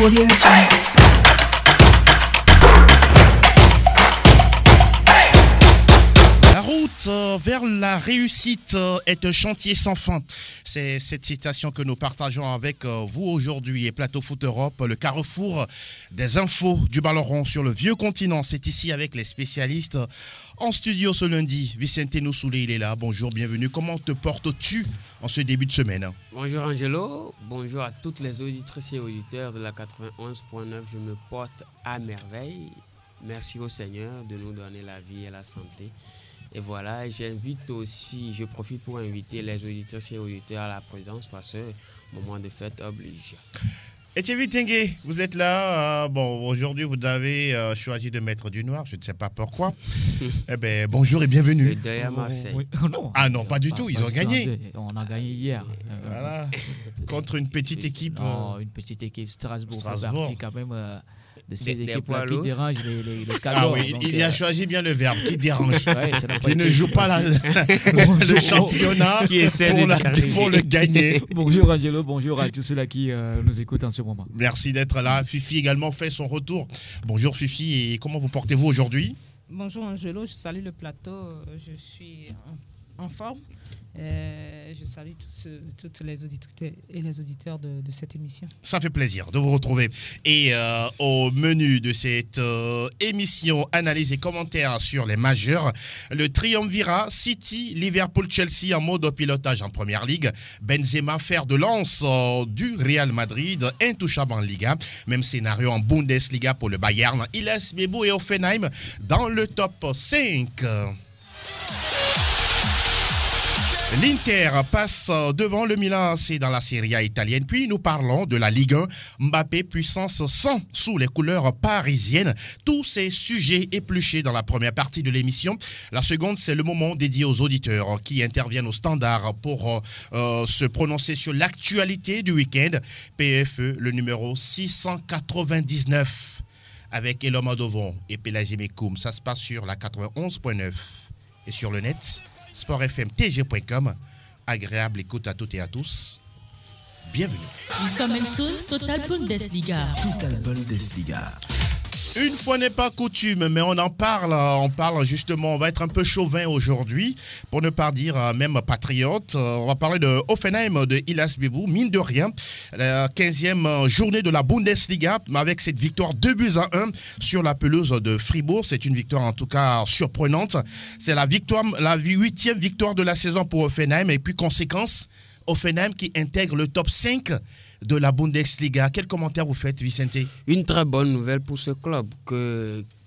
Audio Jungle. La route vers la réussite est un chantier sans fin. C'est cette citation que nous partageons avec vous aujourd'hui. Et Plateau Foot Europe, le carrefour des infos du ballon rond sur le vieux continent. C'est ici avec les spécialistes en studio ce lundi. Vicente Noussoulé, il est là. Bonjour, bienvenue. Comment te portes-tu en ce début de semaine? Bonjour Angelo, bonjour à toutes les auditrices et auditeurs de la 91.9. Je me porte à merveille. Merci au Seigneur de nous donner la vie et la santé. Et voilà, j'invite aussi, je profite pour inviter les auditeurs et auditeurs à la prudence parce que moment de fête oblige. Etienne Tengue, vous êtes là. Bon, aujourd'hui, vous avez choisi de mettre du noir. Je ne sais pas pourquoi. Eh bien, bonjour et bienvenue. Le deuil à Marseille. Non, Ah non, pas du tout. Ils ont gagné. On a gagné hier. Voilà. Contre une petite équipe. Non, une petite équipe Strasbourg. Strasbourg. Partie quand même de ces Des équipes-là qui dérangent les cadres. Ah oui, il a choisi bien le verbe, qui dérange. Ouais, Qui ne joue pas le championnat Qui essaie pour le gagner. Bonjour Angelo, bonjour à tous ceux-là qui nous écoutent en ce moment. Merci d'être là. Fifi également fait son retour. Bonjour Fifi, et comment vous portez-vous aujourd'hui? Bonjour Angelo, je salue le plateau, je suis en forme. Je salue toutes les auditeurs et les auditeurs de cette émission. Ça fait plaisir de vous retrouver. Et au menu de cette émission, analyse et commentaires sur les majeurs. Le triumvirat City, Liverpool, Chelsea en mode pilotage en Première Ligue. Benzema, fer de lance du Real Madrid, intouchable en Liga. Même scénario en Bundesliga pour le Bayern. Illes, Bebo et Hoffenheim dans le top 5. L'Inter passe devant le Milan, c'est dans la Serie A italienne. Puis nous parlons de la Ligue 1. Mbappé, puissance 100 sous les couleurs parisiennes. Tous ces sujets épluchés dans la première partie de l'émission. La seconde, c'est le moment dédié aux auditeurs qui interviennent au standard pour se prononcer sur l'actualité du week-end. PFE, le numéro 699 avec Elom Adovon et Pélagie Mekoum. Ça se passe sur la 91.9 et sur le net. sportfmtg.com. Agréable écoute à toutes et à tous. Bienvenue. Willkommen zu Total Bundesliga. Total Bundesliga. Une fois n'est pas coutume, mais on parle justement, on va être un peu chauvin aujourd'hui, pour ne pas dire même patriote. On va parler de Hoffenheim, de Illas Bebou, mine de rien, la 15e journée de la Bundesliga, avec cette victoire 2-1 sur la pelouse de Fribourg. C'est une victoire en tout cas surprenante. C'est la 8e victoire de la saison pour Hoffenheim, et puis conséquence, Hoffenheim qui intègre le top 5 de la Bundesliga. Quel commentaire vous faites, Vicente? Une très bonne nouvelle pour ce club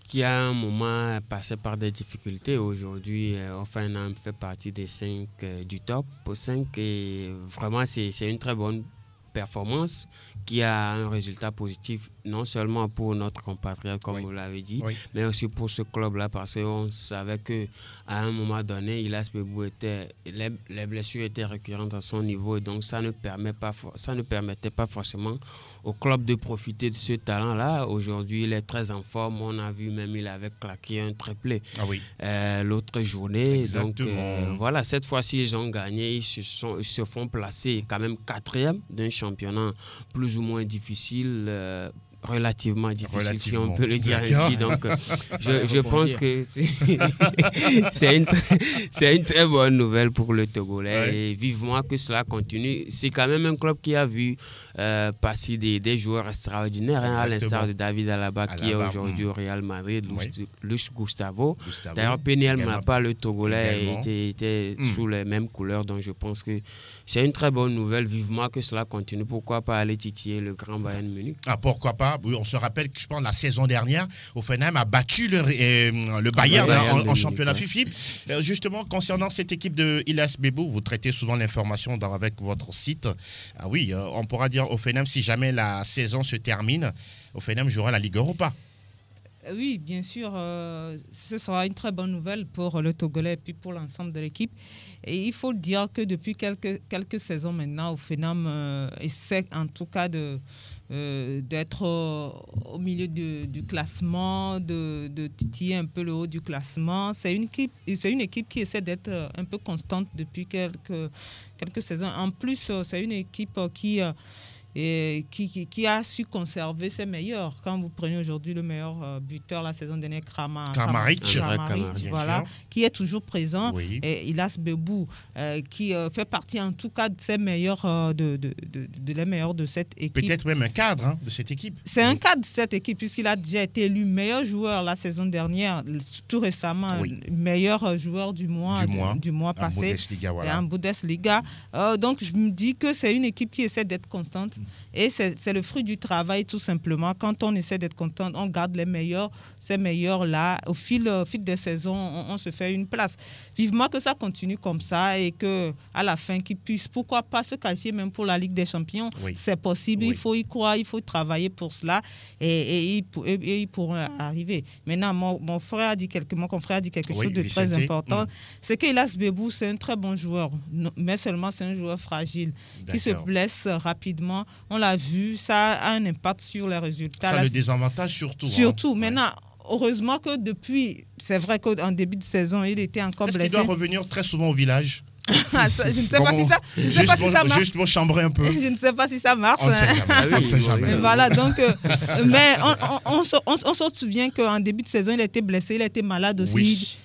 qui a un moment passé par des difficultés. Aujourd'hui, Hoffenheim fait partie des 5 du top 5 et vraiment c'est une très bonne performance qui a un résultat positif non seulement pour notre compatriote comme vous l'avez dit, mais aussi pour ce club-là parce qu'on savait qu'à un moment donné, Illas Bebou les blessures étaient récurrentes à son niveau et donc ça ne permettait pas forcément au club de profiter de ce talent-là. Aujourd'hui, il est très en forme. On a vu même il avait claqué un triplé l'autre journée. Exactement. Donc voilà, cette fois-ci, ils ont gagné. Ils se font placer quand même 4e d'un championnat plus ou moins difficile. Relativement difficile, si on peut le dire ainsi. Donc, je pense que c'est une très bonne nouvelle pour le Togolais et vivement que cela continue. C'est quand même un club qui a vu passer des joueurs extraordinaires, à l'instar de David Alaba qui est aujourd'hui au Real Madrid, Luis Gustavo. D'ailleurs, Peniel Mapa, le Togolais, était sous les mêmes couleurs. Donc, je pense que c'est une très bonne nouvelle. Vivement que cela continue. Pourquoi pas aller titiller le Grand Bayern Munich? Ah, pourquoi pas? Oui, on se rappelle que je pense la saison dernière, Hoffenheim a battu le Bayern en championnat FIFI. Justement, concernant cette équipe de Illas Bebou, vous traitez souvent l'information avec votre site. Ah oui, on pourra dire Hoffenheim, si jamais la saison se termine, Hoffenheim jouera la Ligue Europa. Oui, bien sûr, ce sera une très bonne nouvelle pour le Togolais et puis pour l'ensemble de l'équipe. Et il faut dire que depuis quelques saisons maintenant, Hoffenheim essaie en tout cas d'être au milieu du classement, de titiller un peu le haut du classement. C'est une équipe qui essaie d'être un peu constante depuis quelques saisons. En plus, c'est une équipe qui et qui a su conserver ses meilleurs. Quand vous prenez aujourd'hui le meilleur buteur la saison dernière, Kramaric, voilà, qui est toujours présent, et Ilas Bebou, qui fait partie en tout cas de ses meilleurs, les meilleurs de cette équipe. Peut-être même un cadre de cette équipe. C'est un cadre de cette équipe, puisqu'il a déjà été élu meilleur joueur la saison dernière, tout récemment, meilleur joueur du mois passé, en Bundesliga. Donc je me dis que c'est une équipe qui essaie d'être constante, et c'est le fruit du travail tout simplement. Quand on essaie d'être constante, on garde les meilleurs, ces meilleurs là, au fil des saisons, on se fait une place. Vivement que ça continue comme ça, et que à la fin qu'ils puissent, pourquoi pas, se qualifier même pour la Ligue des Champions. C'est possible, il faut y croire, il faut travailler pour cela, et ils pourront arriver. Maintenant, mon confrère a dit quelque chose de très important, c'est qu'Ilas Bebou, c'est un très bon joueur, mais seulement c'est un joueur fragile, qui se blesse rapidement. On l'a vu, ça a un impact sur les résultats. Ça le désavantage surtout. Maintenant, heureusement que depuis, c'est vrai qu'en début de saison, il était encore blessé. Est-ce qu'il doit revenir très souvent au village? Je ne sais pas si ça marche. Juste pour chambrer un peu. Je ne sais pas si ça marche. On ne sait jamais. Voilà, donc, mais on se souvient qu'en début de saison, il était blessé, il était malade aussi. Oui.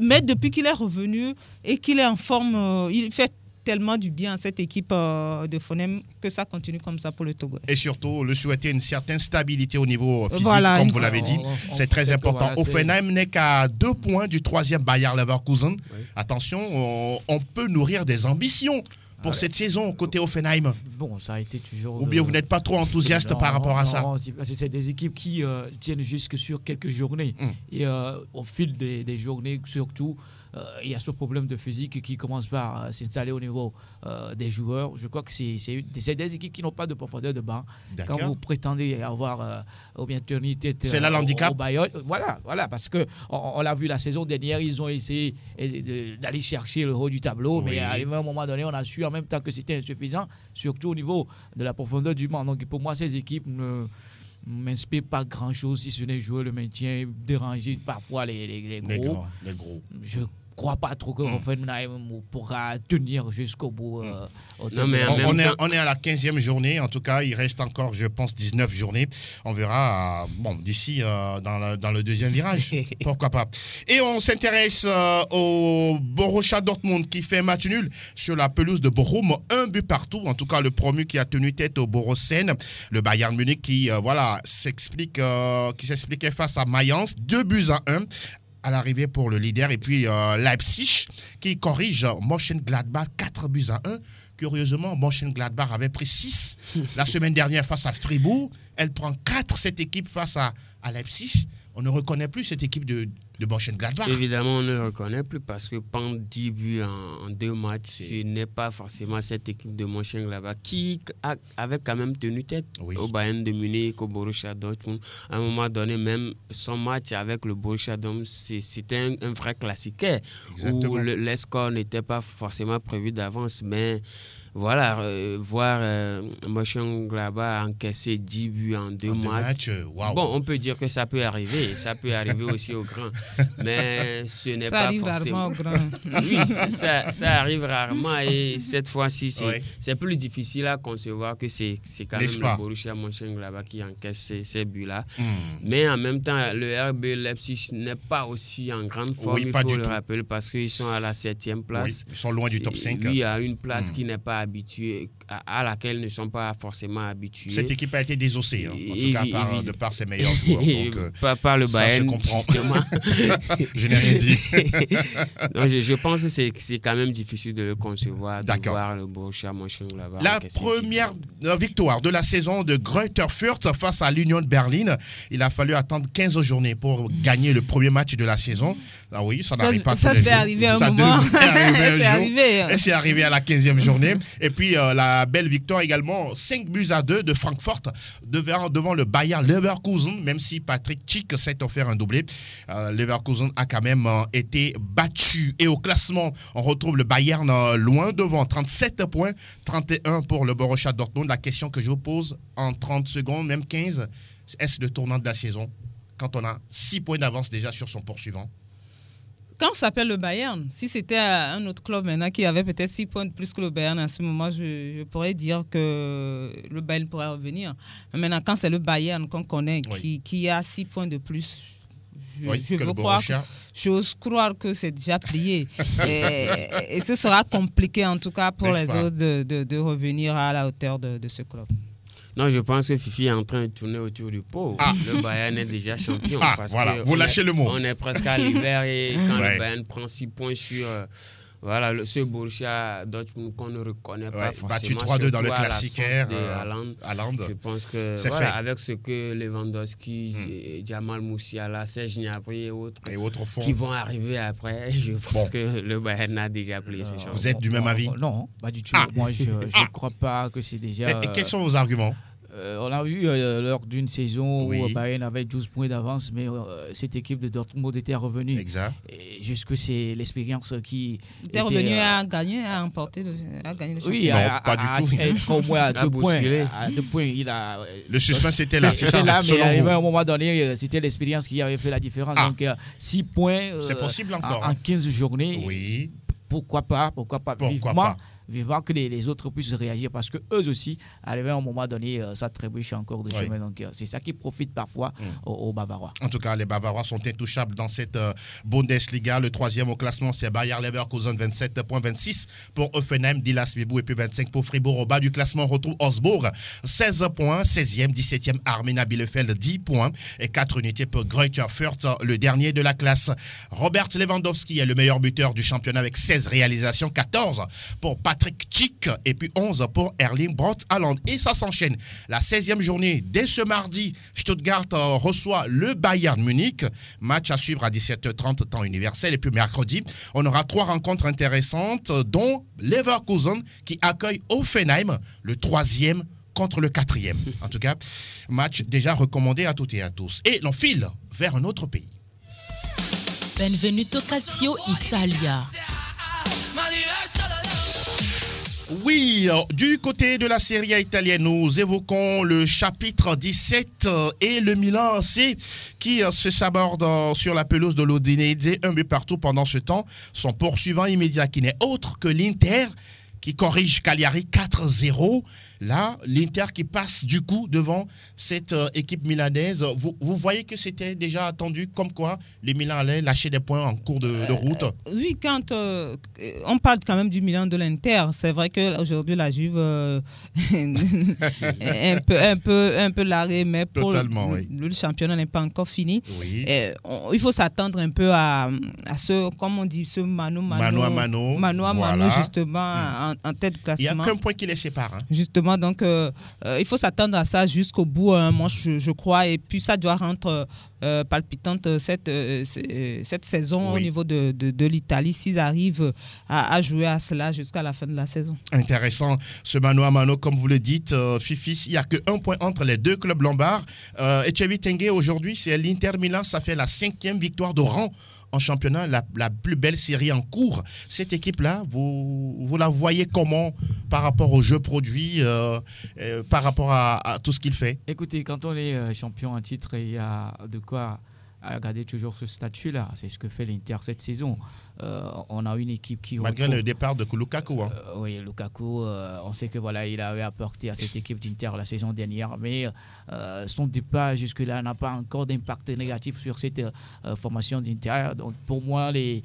Mais depuis qu'il est revenu et qu'il est en forme, il fait tellement du bien à cette équipe de Fonem, que ça continue comme ça pour le Togo. Et surtout, le souhaiter une certaine stabilité au niveau physique, comme vous l'avez dit. C'est très important. Hoffenheim n'est qu'à 2 points du 3e Bayer Leverkusen. Attention, on peut nourrir des ambitions pour cette saison côté Hoffenheim. Bon, ça a été toujours... Ou bien vous n'êtes pas trop enthousiaste par rapport à ça? Parce que c'est des équipes qui tiennent jusque sur quelques journées. Et au fil des journées, surtout, il y a ce problème de physique qui commence par s'installer au niveau des joueurs. Je crois que c'est des équipes qui n'ont pas de profondeur de banc. Quand vous prétendez avoir ou bien tenir tête c'est là l'handicap. au Bayern, voilà, parce qu'on l'a vu la saison dernière, ils ont essayé d'aller chercher le haut du tableau, mais à un moment donné, on a su en même temps que c'était insuffisant, surtout au niveau de la profondeur du banc. Donc pour moi, ces équipes ne m'inspirent pas grand-chose, si ce n'est jouer le maintien, déranger parfois les gros. Je crois pas trop que Hoffenheim pourra tenir jusqu'au bout. Non, mais on est à la 15e journée. En tout cas, il reste encore, je pense, 19 journées. On verra d'ici dans le deuxième virage. Pourquoi pas. Et on s'intéresse au Borussia Dortmund qui fait match nul sur la pelouse de Bochum. 1 but partout. En tout cas, le promu qui a tenu tête au Borussen. Le Bayern Munich qui s'expliquait face à Mayence. 2-1 à l'arrivée pour le leader, et puis Leipzig qui corrige Mönchengladbach 4-1. Curieusement, Mönchengladbach avait pris 6 la semaine dernière face à Fribourg. Elle prend 4 cette équipe face à Leipzig. On ne reconnaît plus cette équipe de Mönchengladbach. Évidemment, on ne le reconnaît plus parce que prendre 10 buts en 2 matchs, ce n'est pas forcément cette équipe de Mönchengladbach qui avait quand même tenu tête au Bayern de Munich, au Borussia Dortmund. À un moment donné, même son match avec le Borussia Dortmund, c'était un vrai classique où les scores n'étaient pas forcément prévus d'avance, mais voilà, voir Mönchengladbach encaisser 10 buts en 2 matchs. Wow. Bon, on peut dire que ça peut arriver aussi aux grands, mais ce n'est pas forcément. Ça arrive rarement aux grands. Oui, ça arrive rarement, et cette fois-ci, c'est plus difficile à concevoir que c'est quand même le Borussia Mönchengladbach qui encaisse ces buts-là. Mais en même temps, le RB Leipzig n'est pas aussi en grande forme, il faut le rappeler, parce qu'ils sont à la 7e place. Ils sont loin du top 5. Oui, à une place qui n'est pas habituée, à laquelle ne sont pas forcément habitués. Cette équipe a été désossée, en tout cas de par ses meilleurs joueurs. Donc, par le Bayern, justement. Je n'ai rien dit. Donc, je pense que c'est quand même difficile de le concevoir, de voir le Borussia Mönchengladbach. La première victoire de la saison de Greuther Fürth face à l'Union de Berlin. Il a fallu attendre 15 journées pour gagner le premier match de la saison. Ah oui, ça n'arrive pas tous les jours. Ça devait arriver un moment. Et c'est arrivé à la 15e journée. Et puis la belle victoire également, 5-2 de Francfort devant le Bayer Leverkusen, même si Patrick Schick s'est offert un doublé. Leverkusen a quand même été battu. Et au classement, on retrouve le Bayern loin devant, 37 points, 31 pour le Borussia Dortmund. La question que je vous pose en 30 secondes, même 15, est-ce le tournant de la saison quand on a 6 points d'avance déjà sur son poursuivant? Quand on s'appelle le Bayern, si c'était un autre club maintenant qui avait peut-être 6 points de plus que le Bayern à ce moment, je pourrais dire que le Bayern pourrait revenir. Mais maintenant, quand c'est le Bayern qu'on connaît qui a 6 points de plus, j'ose croire que c'est déjà plié. et ce sera compliqué en tout cas pour les autres de revenir à la hauteur de ce club. Non, je pense que Fifi est en train de tourner autour du pot. Le Bayern est déjà champion. Parce voilà, que vous lâchez le mot. On est presque à l'hiver et quand le Bayern prend 6 points sur ce Borussia Dortmund qu'on ne reconnaît pas forcément. Battu 3-2 dans le classiquaire. Haaland. Je pense que avec ce que Lewandowski, Jamal Musiala, Serge Gnabry et autres font, qui vont arriver après, je pense que le Bayern a déjà plié ses chances. Vous êtes du même avis? Non, pas du tout. Moi, je ne crois pas que c'est déjà... Et quels sont vos arguments? On a vu lors d'une saison où Bayern avait 12 points d'avance, mais cette équipe de Dortmund était revenue. Exact. Et jusque c'est l'expérience qui était revenue à gagner, à emporter, à gagner le championnat. Oui, pas du tout. Être au moins à 2 points. À 2 points, le suspense était là, c'est ça. Là, mais à un moment donné, c'était l'expérience qui avait fait la différence. Donc 6 points c'est possible encore, en 15 journées. Oui. Pourquoi pas vivement que les autres puissent réagir parce que eux aussi arrivaient à un moment donné ça trébuche encore de chemin, donc c'est ça qui profite parfois aux Bavarois. En tout cas, les Bavarois sont intouchables dans cette Bundesliga. Le 3e au classement, c'est Bayer Leverkusen, 27,26 pour Hoffenheim, Dilas Bibou, et puis 25 pour Fribourg. Au bas du classement, on retrouve Augsbourg, 16 points, 16e, 17e Arminia Bielefeld, 10 points et 4 unités pour Greuther Fürth, le dernier de la classe. Robert Lewandowski est le meilleur buteur du championnat avec 16 réalisations, 14 pour Patrick Schick et puis 11 pour Erling Braut Haaland. Et ça s'enchaîne. La 16e journée, dès ce mardi, Stuttgart reçoit le Bayern Munich. Match à suivre à 17h30 temps universel. Et puis mercredi, on aura 3 rencontres intéressantes, dont Leverkusen qui accueille Hoffenheim, le 3e contre le 4e. En tout cas, match déjà recommandé à toutes et à tous. Et l'on file vers un autre pays. Benvenuto Calcio Italia. Oui, du côté de la Serie A italienne, nous évoquons le chapitre 17 et le Milan AC qui se saborde sur la pelouse de l'Udinese, un but partout pendant ce temps. Son poursuivant immédiat qui n'est autre que l'Inter qui corrige Cagliari 4-0. Là, l'Inter qui passe du coup devant cette équipe milanaise. Vous voyez que c'était déjà attendu, comme quoi les Milan allaient lâcher des points en cours de route. Oui, quand on parle quand même du Milan de l'Inter, c'est vrai qu'aujourd'hui la Juve est un peu larguée, mais pour le championnat n'est pas encore fini. Oui. Il faut s'attendre un peu à ce, comme on dit, ce mano à mano, justement, en tête de classement. Il n'y a qu'un point qui les sépare. Justement, donc il faut s'attendre à ça jusqu'au bout, moi je crois, et puis ça doit rendre palpitante cette saison au niveau de l'Italie, s'ils arrivent à jouer à cela jusqu'à la fin de la saison. Intéressant, ce mano à mano, comme vous le dites, Fifi, il n'y a qu'un point entre les deux clubs lombards. Etchevi Tengue, aujourd'hui, c'est l'Inter Milan, ça fait la 5e victoire de rang en championnat, la plus belle série en cours. Cette équipe-là, vous la voyez comment par rapport au jeu produit, par rapport à tout ce qu'il fait? Écoutez, quand on est champion en titre, il y a de quoi regarder toujours ce statut-là. C'est ce que fait l'Inter cette saison. On a une équipe qui... Malgré le départ de Lukaku. Oui, Lukaku, on sait que voilà, il avait apporté à cette équipe d'Inter la saison dernière, mais son départ jusque-là n'a pas encore d'impact négatif sur cette formation d'Inter. Donc pour moi, les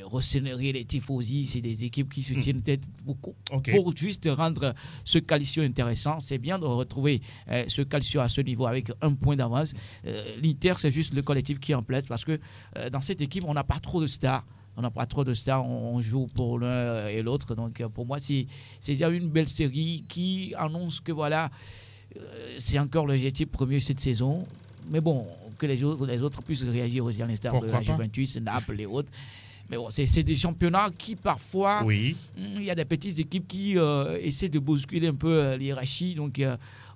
Rossoneri, les Tifosi, c'est des équipes qui se tiennent tête beaucoup. Pour juste rendre ce calcio intéressant, c'est bien de retrouver ce calcio à ce niveau avec un point d'avance. L'Inter, c'est juste le collectif qui est en place parce que dans cette équipe, on n'a pas trop de stars. On n'a pas trop de stars, on joue pour l'un et l'autre. Donc pour moi, c'est déjà une belle série qui annonce que voilà, c'est encore l'objectif premier cette saison. Mais bon, que les autres puissent réagir aussi à l'instar de la Juventus, Naples et autres. Mais bon, c'est des championnats qui parfois, il y a des petites équipes qui essaient de bousculer un peu les hiérarchies. Donc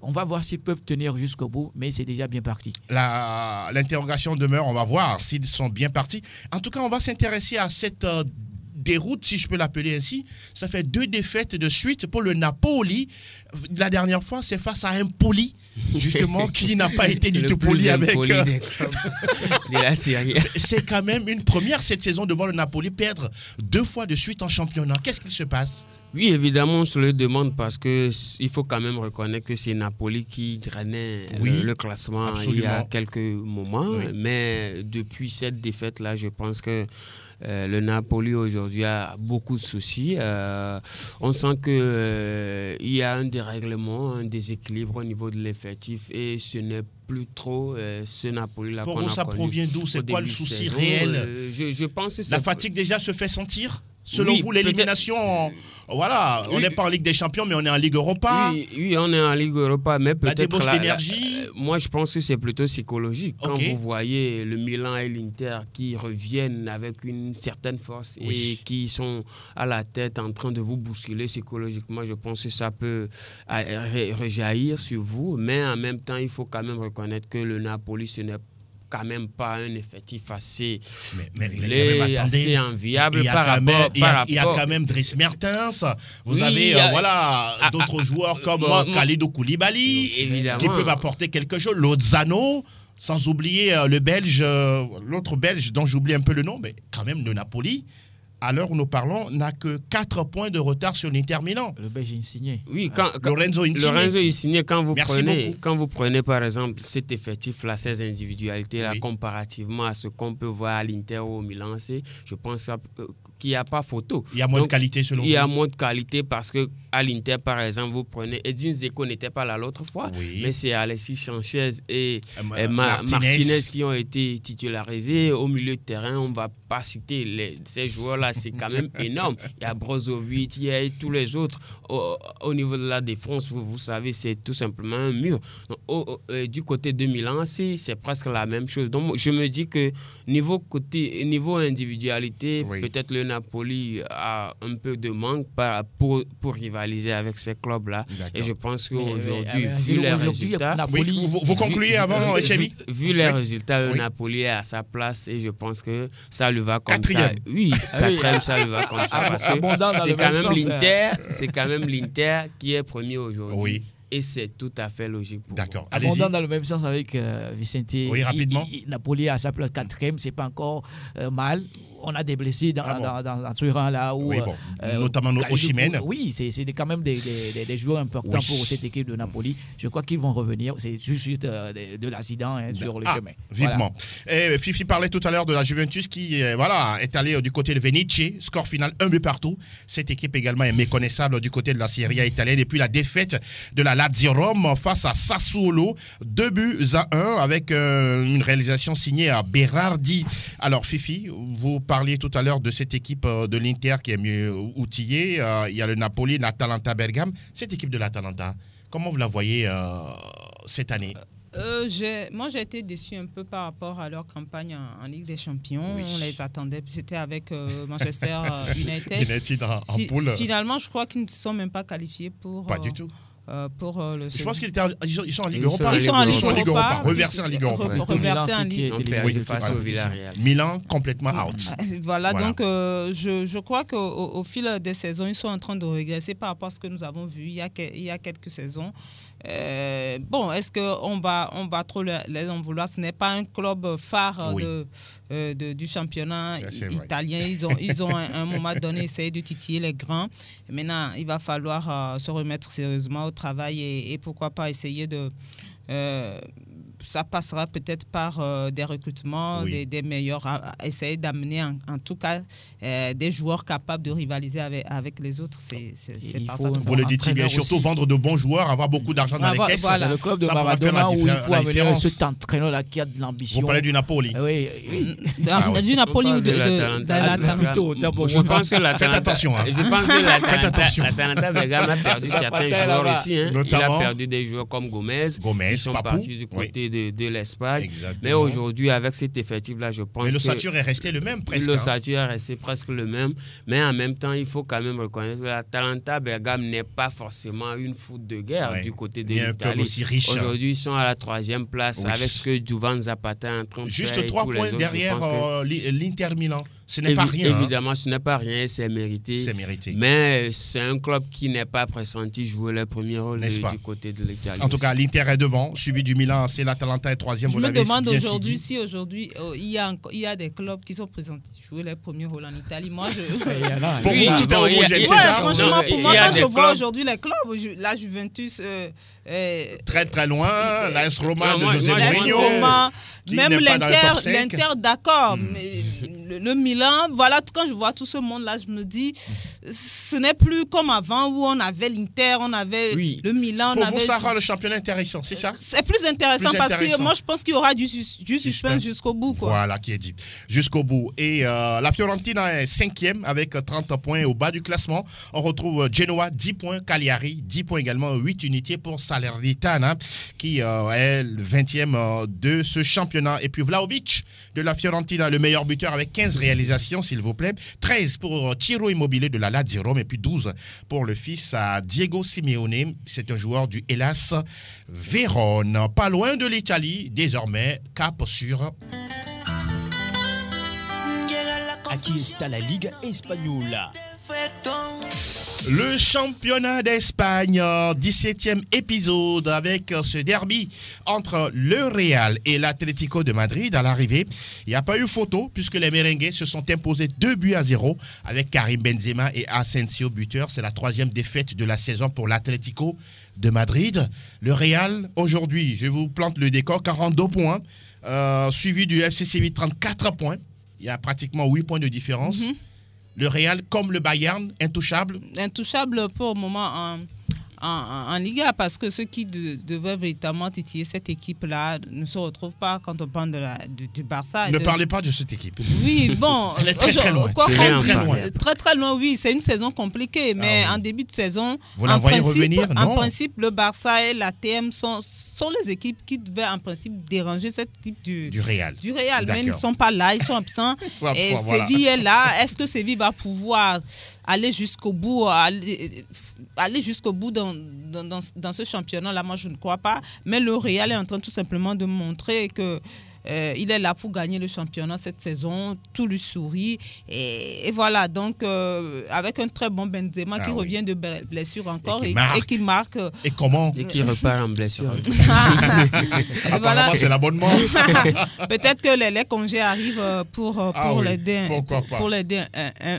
on va voir s'ils peuvent tenir jusqu'au bout, mais c'est déjà bien parti. L'interrogation demeure, on va voir s'ils sont bien partis. En tout cas, on va s'intéresser à cette déroute, si je peux l'appeler ainsi. Ça fait 2 défaites de suite pour le Napoli. La dernière fois, c'est face à Empoli Justement, qui n'a pas été du Le tout plus poli avec... impoli des clubs de la Serie A. C'est quand même une première cette saison de voir le Napoli perdre 2 fois de suite en championnat. Qu'est-ce qui se passe? Oui, évidemment, on se le demande parce qu'il faut quand même reconnaître que c'est Napoli qui drainait le classement il y a quelques moments. Oui. Mais depuis cette défaite-là, je pense que le Napoli aujourd'hui a beaucoup de soucis. On sent qu'il y a un dérèglement, un déséquilibre au niveau de l'effectif et ce n'est plus trop ce Napoli-là qu'on a connu. Pour vous, ça provient d'où? C'est quoi le souci réel? Je pense que la fatigue déjà se fait sentir? Selon vous, l'élimination, voilà, on n'est pas en Ligue des Champions, mais on est en Ligue Europa. Oui, on est en Ligue Europa, mais peut-être... La débauche d'énergie. Moi, je pense que c'est plutôt psychologique. Quand vous voyez le Milan et l'Inter qui reviennent avec une certaine force et qui sont à la tête en train de vous bousculer psychologiquement, je pense que ça peut rejaillir sur vous. Mais en même temps, il faut quand même reconnaître que le Napoli, ce n'est quand même pas un effectif assez assez enviable par rapport... Il y a quand même Dries Mertens, vous avez d'autres joueurs comme Kalidou Koulibaly qui peuvent apporter quelque chose, Lozano, sans oublier le Belge, l'autre Belge dont j'oublie un peu le nom, mais quand même le Napoli. À l'heure où nous parlons, n'a que 4 points de retard sur l'Inter Milan. Le Belge Insigne. Oui, Lorenzo Insigne, quand vous prenez par exemple cet effectif-là, ces individualités-là, comparativement à ce qu'on peut voir à l'Inter ou au Milan, je pense qu'il n'y a pas photo. Il y a moins de qualité selon vous? Il y a moins de qualité parce qu'à l'Inter, par exemple, vous prenez... Edin Dzeko n'était pas là l'autre fois, mais c'est Alexis Sanchez et Martinez qui ont été titularisés. Au milieu de terrain, on ne va pas citer ces joueurs-là, c'est quand même énorme. Il y a Brozovic, il y a tous les autres. Au niveau de la défense, vous savez, c'est tout simplement un mur. Donc, du côté de Milan, c'est presque la même chose. Donc, je me dis que niveau individualité, peut-être le Napoli a un peu de manque pour rivaliser avec ces clubs-là. Et je pense qu'aujourd'hui, vu les résultats... Napoli, vous concluez avant, Echevi? Vu les résultats, le Napoli est à sa place et je pense que ça lui va comme ça. Oui, quatrième, ça lui va comme ça. Parce que c'est quand même l'Inter qui est premier aujourd'hui. Oui. Et c'est tout à fait logique pour D'accord. Abondant dans le même sens avec Vicente. Oui, rapidement. Napoli est à sa place 4e, c'est pas encore mal. On a des blessés dans ce rang-là. Notamment Osimhen. Oui, c'est quand même des joueurs importants pour cette équipe de Napoli. Je crois qu'ils vont revenir. C'est juste de l'accident sur le chemin. Vivement. Voilà. Et Fifi parlait tout à l'heure de la Juventus qui est allée du côté de Venezia. Score final 1 but partout. Cette équipe également est méconnaissable du côté de la Serie A italienne. Et puis la défaite de la Lazio Rome face à Sassuolo. 2-1 avec une réalisation signée à Berardi. Alors Fifi, vous parliez tout à l'heure de cette équipe de l'Inter qui est mieux outillée. Il y a le Napoli, l'Atalanta Bergame. Cette équipe de l'Atalanta, comment vous la voyez cette année? Moi, j'ai été déçu un peu par rapport à leur campagne en Ligue des Champions. Oui. On les attendait. C'était avec Manchester United. United en poule. Finalement, je crois qu'ils ne sont même pas qualifiés pour... Pas du tout. Je pense qu'ils sont en Ligue Europa. Ils sont en Ligue Europa. Reversés en Ligue Europa. Reversés en Ligue Europa. Face au Villarreal. Milan complètement out. Voilà. Donc je crois qu'au fil des saisons, ils sont en train de régresser par rapport à ce que nous avons vu il y a quelques saisons. Est-ce qu'on va trop les en vouloir? Ce n'est pas un club phare du championnat italien. Ils ont à un moment donné essayé de titiller les grands. Maintenant, il va falloir se remettre sérieusement au travail et pourquoi pas essayer de... ça passera peut-être par des recrutements, des meilleurs, essayer d'amener en tout cas des joueurs capables de rivaliser avec les autres. C'est pas ça. Vous le dites bien, surtout vendre de bons joueurs, avoir beaucoup d'argent dans les caisses. Voilà, le club de Maradona où il faut amener cet entraîneur-là qui a de l'ambition. Vous parlez du Napoli. Oui. Du Napoli ou de l'Atalanta. Je pense que faites attention. Je pense que l'Atalanta Bergame a perdu certains joueurs ici. Il a perdu des joueurs comme Gomez. Ils sont partis du côté de l'Espagne. Exactement. Mais aujourd'hui, avec cet effectif-là, je pense Mais que l'ossature est resté le même presque. l'ossature est resté presque le même. Mais en même temps, il faut quand même reconnaître que l'Atalanta Bergame n'est pas forcément une foot de guerre du côté de Il y a un club l'Italie. aussi riche. Aujourd'hui, ils sont à la 3e place avec ce que Duvan Zapata est en train de faire. Juste 3 points derrière l'Inter Milan. Ce n'est pas rien. Évidemment, ce n'est pas rien, c'est mérité. C'est mérité. Mais c'est un club qui n'est pas pressenti jouer le premier rôle du côté de l'Italie. En tout cas, l'Inter est devant, suivi du Milan, c'est l'Atalanta est 3e. Je me demande aujourd'hui si aujourd'hui il y a des clubs qui sont présentés jouer le premier rôle en Italie. Moi, pour vous, tout est homogène, c'est ça? Franchement, pour moi, quand je vois aujourd'hui les clubs, la Juventus... très très loin, l'AS Roma de José Mourinho, même l'Inter, d'accord, mais le Milan, voilà, quand je vois tout ce monde-là, je me dis, ce n'est plus comme avant où on avait l'Inter, on avait le Milan. Pour vous, ça rend le championnat intéressant, c'est ça? C'est plus intéressant parce que moi, je pense qu'il y aura du suspense jusqu'au bout. Quoi. Voilà qui est dit, jusqu'au bout. Et la Fiorentina est 5e avec 30 points au bas du classement. On retrouve Genoa, 10 points, Cagliari, 10 points également, 8 unités pour Salernitana, qui est le 20e de ce championnat. Et puis Vlahovic de la Fiorentina, le meilleur buteur avec 15 réalisations, s'il vous plaît. 13 pour Ciro Immobile de la Lazio Rome et puis 12 pour le fils à Diego Simeone. C'est un joueur du Hellas Vérone. Pas loin de l'Italie, désormais, cap sur... Aquí está la Liga Española. Le championnat d'Espagne, 17e épisode avec ce derby entre le Real et l'Atlético de Madrid à l'arrivée. Il n'y a pas eu photo puisque les merengues se sont imposés 2-0 avec Karim Benzema et Asensio buteur. C'est la 3e défaite de la saison pour l'Atlético de Madrid. Le Real, aujourd'hui, je vous plante le décor, 42 points, suivi du FC Séville, 34 points. Il y a pratiquement 8 points de différence. Le Real, comme le Bayern, intouchable? Intouchable pour le moment en Liga, parce que ceux qui devaient véritablement titiller cette équipe-là ne se retrouvent pas quand on parle du Barça. Ne parlez pas de cette équipe. Oui, bon. Elle est très très loin. Très loin, oui. C'est une saison compliquée, mais en début de saison, vous la voyez revenir? Non. En principe, le Barça et la TM sont les équipes qui devaient en principe déranger cette équipe du Real. Mais ils ne sont pas là, ils sont absents. Et Séville est là. Est-ce que Séville va pouvoir aller jusqu'au bout, dans ce championnat-là? Moi, je ne crois pas. Mais le Real est en train tout simplement de montrer que il est là pour gagner le championnat cette saison. Tout lui sourit. Et voilà, donc avec un très bon Benzema qui revient de blessure encore et qui marque. Et comment? Et qui repart en blessure. Apparemment, c'est l'abonnement. Peut-être que les congés arrivent pour l'aider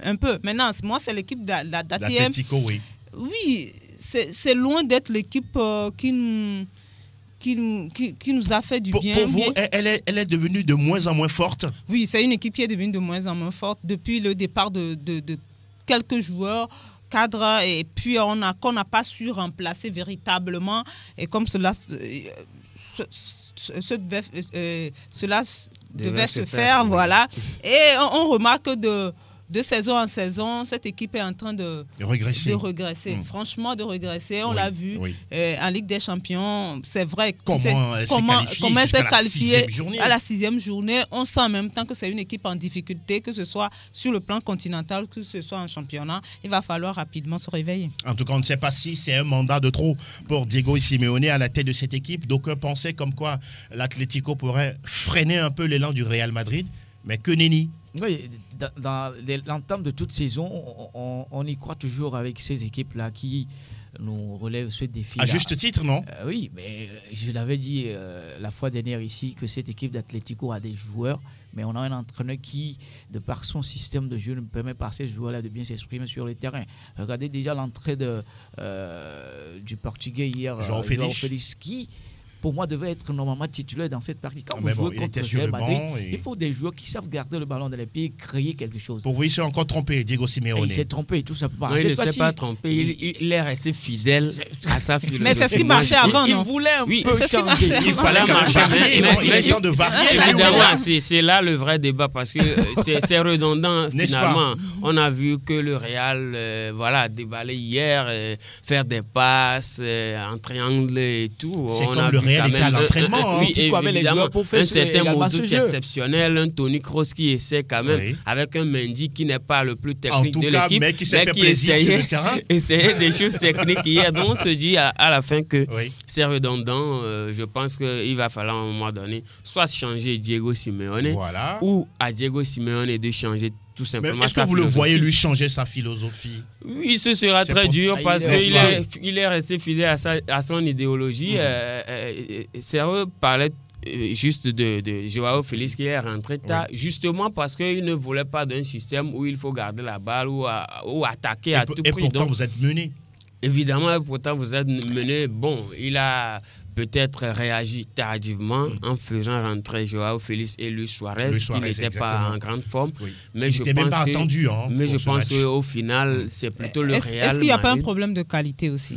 un peu. Maintenant, moi, c'est l'équipe d'ATM. Oui, c'est loin d'être l'équipe qui nous a fait du bien. Pour vous, elle est devenue de moins en moins forte? Oui, c'est une équipe qui est devenue de moins en moins forte depuis le départ de quelques joueurs cadres, et puis qu'on n'a pas su remplacer véritablement, et comme cela devait se faire, voilà. Et on remarque de saison en saison, cette équipe est en train de regresser. Franchement, de regresser. On l'a vu en Ligue des Champions. C'est vrai. Comment elle s'est qualifiée à la 6e journée. On sent en même temps que c'est une équipe en difficulté, que ce soit sur le plan continental, que ce soit en championnat. Il va falloir rapidement se réveiller. En tout cas, on ne sait pas si c'est un mandat de trop pour Diego Simeone à la tête de cette équipe. D'aucuns pensaient comme quoi l'Atlético pourrait freiner un peu l'élan du Real Madrid. Mais que nenni. Oui, dans l'entame de toute saison, on y croit toujours avec ces équipes-là qui nous relèvent ce défi. À juste titre, non? Oui, mais je l'avais dit la fois dernière ici que cette équipe d'Atlético a des joueurs, mais on a un entraîneur qui, de par son système de jeu, ne permet pas à ces joueurs-là de bien s'exprimer sur le terrain. Regardez déjà l'entrée du Portugais hier, João Félix, qui, pour moi, devait être normalement titulaire dans cette partie. Quand vous jouez contre Real Madrid, il faut des joueurs qui savent garder le ballon dans les pieds et créer quelque chose. Pour vous, il s'est encore trompé, Diego Simeone. Il s'est trompé, tout simplement. Non, il ne s'est pas trompé. Il est resté fidèle à sa philosophie. Mais c'est ce qui marchait avant, non? Il voulait un peu changer. Il fallait varier, non? Il est temps de varier. C'est là le vrai débat, parce que c'est redondant, finalement. On a vu que le Real déballait hier, faire des passes en triangle et tout. C'est comme le Real était à l'entraînement. Oui, évidemment, un certain également Modou ce qui jeu. est exceptionnel, un Toni Kroos qui essaie quand même, avec un Mendy qui n'est pas le plus technique En tout de cas, l'équipe, mais qui s'est fait plaisir sur le terrain. essayait des choses techniques hier. Donc on se dit à la fin que Oui. c'est redondant. Je pense qu'il va falloir à un moment donné soit changer Diego Simeone Voilà. ou à Diego Simeone de changer tout Mais simplement est-ce que sa vous le philosophie. voyez lui changer sa philosophie? Oui, ce sera C'est très pour- dur Ah, parce il est- qu'il est resté fidèle à son idéologie. Serre parlait juste de Joao Félix qui est rentré tard, justement parce qu'il ne voulait pas d'un système où il faut garder la balle ou attaquer à tout Et prix. pourtant, Donc, vous êtes mené. évidemment, pourtant, vous êtes mené. Bon, il a peut-être réagi tardivement en faisant rentrer Joao Félix et Luis Suarez, Luis qui Suarez, n'était pas exactement. en grande forme. Oui. Mais Il je n'était même pense pas que, attendu, hein, mais pour je ce pense match. qu'au final, c'est plutôt le Real Est-ce qu'il n'y a pas un Madrid. problème de qualité aussi?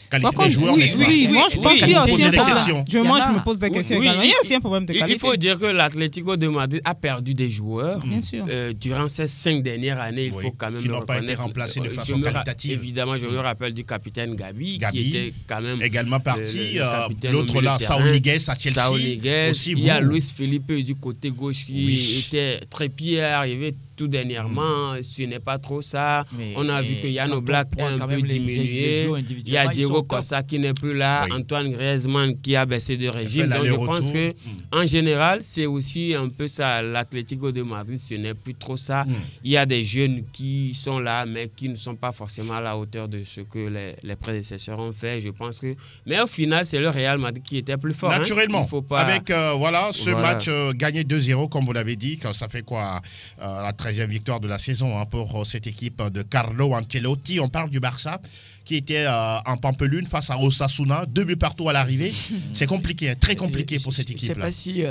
Qualité Par des contre, joueurs, oui, n'est-ce pas? oui, moi je pense qu'il y a aussi Posez un des problème. questions. Moi, Il y en je a. me pose des questions Oui, également. Il y a aussi un problème de Il qualité. faut dire que l'Atlético de Madrid a perdu des joueurs. Bien sûr. Durant ces 5 dernières années, il Oui, faut quand même qui le n'ont pas été reconnaître. remplacés de Je façon me qualitative. Évidemment, je me rappelle du capitaine Gabi, Gabi, qui était quand même également parti. le capitaine L'autre au milieu là, de terrain. Saúl Ñíguez à Chelsea. Saúl Ñíguez. Aussi, Il y a bon. Luis Felipe du côté gauche qui Oui. était très pied arrivé tout dernièrement. Ce n'est pas trop ça. Mais- On a vu que Yann quand on Oblak est prend un quand peu même les diminué. joueurs Il y a individuellement, ils Diego sont top. Costa qui n'est plus là. Oui. Antoine Griezmann qui a baissé de régime. Donc je l'aller-retour. pense que en général, c'est aussi un peu ça. L'Atlético de Madrid, ce n'est plus trop ça. Il y a des jeunes qui sont là, mais qui ne sont pas forcément à la hauteur de ce que les prédécesseurs ont fait. Je pense que. Mais au final, c'est le Real Madrid qui était plus fort. Naturellement, Il faut pas... avec voilà, ce Voilà. match gagné 2-0, comme vous l'avez dit, que ça fait quoi la 13e victoire de la saison hein, pour cette équipe de Carlo Ancelotti. On parle du Barça qui était en Pampelune face à Osasuna, 2 buts partout à l'arrivée. C'est compliqué, hein, très compliqué pour cette Je ne sais équipe-là. pas si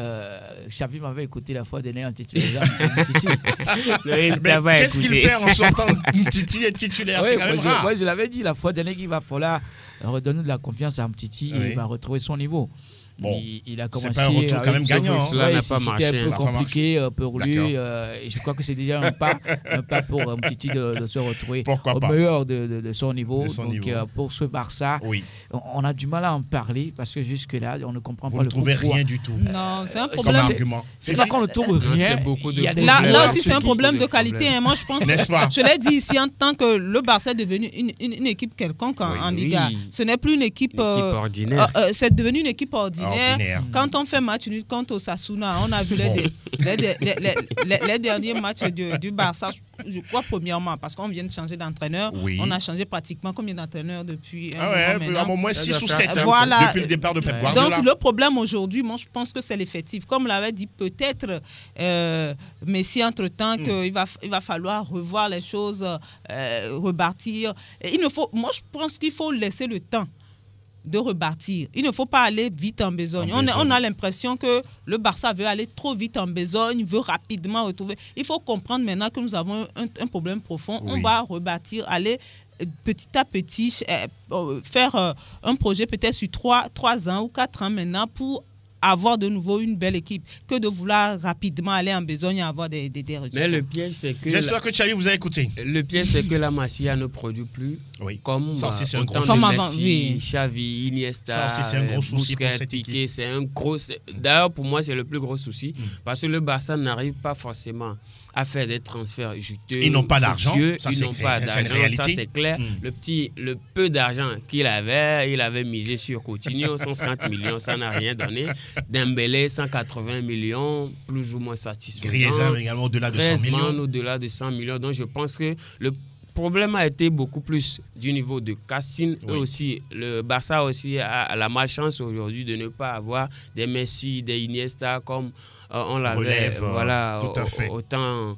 Xavi m'avait écouté la fois dernière en titulaire. Mais qu'est-ce qu'il fait en sortant Titi est titulaire? C'est quand même rare. Moi, je l'avais dit la fois dernière qu'il va falloir redonner de la confiance à Mtiti et Oui. il va retrouver son niveau. Bon, il a c'est commencé pas un retour quand même avec- gagnant, hein. Cela n'a pas c'était marché, un peu hein. compliqué pour lui. D'accord. Et je crois que c'est déjà un pas pour Mtiti de se retrouver Pourquoi au pas. meilleur de son niveau. De son Donc niveau. pour ce Barça, Oui, on a du mal à en parler parce que jusque-là, on ne comprend vous pas ne le trouvez pourquoi. rien du tout Non, c'est un comme problème. argument. C'est pas qu'on ne trouve Non, rien. c'est beaucoup de il y a des problèmes. Là joueurs aussi, c'est un qui- problème de des qualité. problèmes. Hein. Moi, je pense N'est-ce pas? je l'ai dit ici, en tant que le Barça est devenu une équipe quelconque en Oui. Liga. Ce n'est plus une équipe, ordinaire. c'est devenu une équipe ordinaire. Ordinaire. Quand on fait match nul contre Osasuna, on a vu Bon. les derniers matchs du Barça. Je crois premièrement, parce qu'on vient de changer d'entraîneur. Oui. On a changé pratiquement combien d'entraîneurs depuis un Ah moment ouais, maintenant. au moins 6 ou 7 Voilà. depuis le départ de Pep Guardiola. Donc le problème aujourd'hui, moi je pense que c'est l'effectif. Comme l'avait dit peut-être Messi entre-temps, qu'il va falloir revoir les choses, rebâtir. Et moi je pense qu'il faut laisser le temps de rebâtir. Il ne faut pas aller vite en besogne. On a l'impression que le Barça veut aller trop vite en besogne, veut rapidement retrouver. Il faut comprendre maintenant que nous avons un problème profond. Oui. On va rebâtir, aller petit à petit faire un projet peut-être sur 3 ans ou 4 ans maintenant pour avoir de nouveau une belle équipe que de vouloir rapidement aller en besogne et avoir des résultats. Mais le piège, c'est que J'espère que Xavi vous a écouté. le piège, c'est que la Masia ne produit plus Oui. comme Ça aussi, c'est un autant gros de souci. Messi, Oui. Xavi, Iniesta, Ça aussi, c'est un gros souci pour Busquets, cette Piqué. équipe. C'est un gros. D'ailleurs, pour moi, c'est le plus gros souci parce que le Barça n'arrive pas forcément à faire des transferts juteux. Ils n'ont pas d'argent, fructueux. ça, Ils c'est n'ont clair, pas c'est une d'argent, réalité. ça c'est clair. Le peu d'argent qu'il avait, il avait misé sur Coutinho, 150 millions, ça n'a rien donné. Dembélé, 180 millions, plus ou moins satisfaisant. Griezmann également au-delà de 100 millions. Griezmann au-delà de 100 millions. Donc je pense que le problème a été beaucoup plus du niveau de Cassine. Oui. Et aussi, le Barça aussi a la malchance aujourd'hui de ne pas avoir des Messi, des Iniesta comme on l'avait Relève, voilà, tout à fait. au temps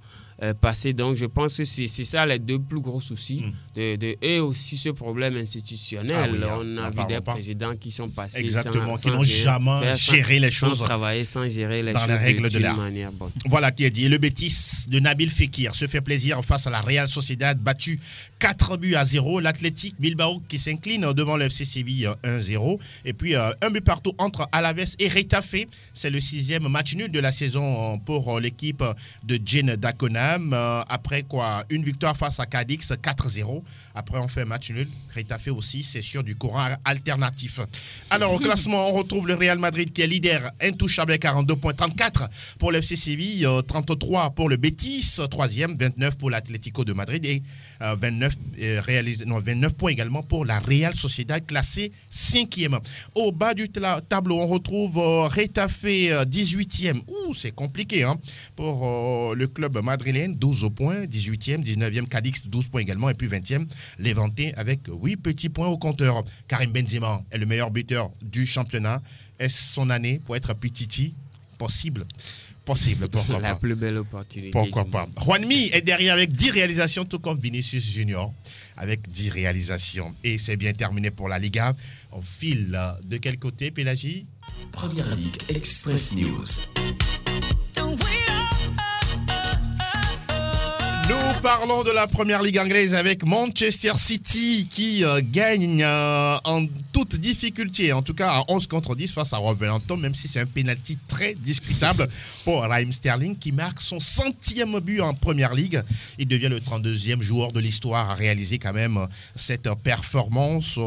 passé. Donc je pense que c'est ça les deux plus gros soucis. Et aussi ce problème institutionnel. Ah oui, on n'en a vu parlons des pas. présidents qui sont passés Exactement, sans qui n'ont rien jamais faire, géré les sans choses travailler, sans gérer les dans choses les règles de d'une l'art. manière bonne. Voilà qui est dit. Et le Betis de Nabil Fekir se fait plaisir face à la Real Sociedad, battu 4-0. L'Athletic Bilbao qui s'incline devant le FC Séville 1-0. Et puis un but partout entre Alaves et Retafe. C'est le 6e match nul de la saison pour l'équipe de Gene Dacona. Tottenham. Après quoi, une victoire face à Cadix, 4-0. Après, on fait un match nul. Retafe aussi, c'est sûr, du courant alternatif. Alors, au classement, on retrouve le Real Madrid qui est leader, intouchable avec 42 points, 34 pour le FC Séville, 33 pour le Betis, 3e, 29 pour l'Atlético de Madrid et 29 points également pour la Real Sociedad, classée 5e. Au bas du tableau, on retrouve Retafe, 18e. C'est compliqué pour le club madrilène, 12 points, 18e, 19e, Cadix, 12 points également, et puis 20e, Levante avec 8 petits points au compteur. Karim Benzema est le meilleur buteur du championnat. Est-ce son année pour être Pititi? Possible, pourquoi pas. La plus belle opportunité. Pourquoi pas. Juanmi est derrière avec 10 réalisations, tout comme Vinicius Junior, avec 10 réalisations. Et c'est bien terminé pour la Liga. On file de quel côté, Pélagie? Première Ligue Express News. Nous parlons de la première ligue anglaise avec Manchester City qui gagne en toute difficulté, en tout cas à 11 contre 10 face à Wolverhampton, même si c'est un penalty très discutable pour Raheem Sterling qui marque son 100e but en première ligue. Il devient le 32e joueur de l'histoire à réaliser quand même cette performance.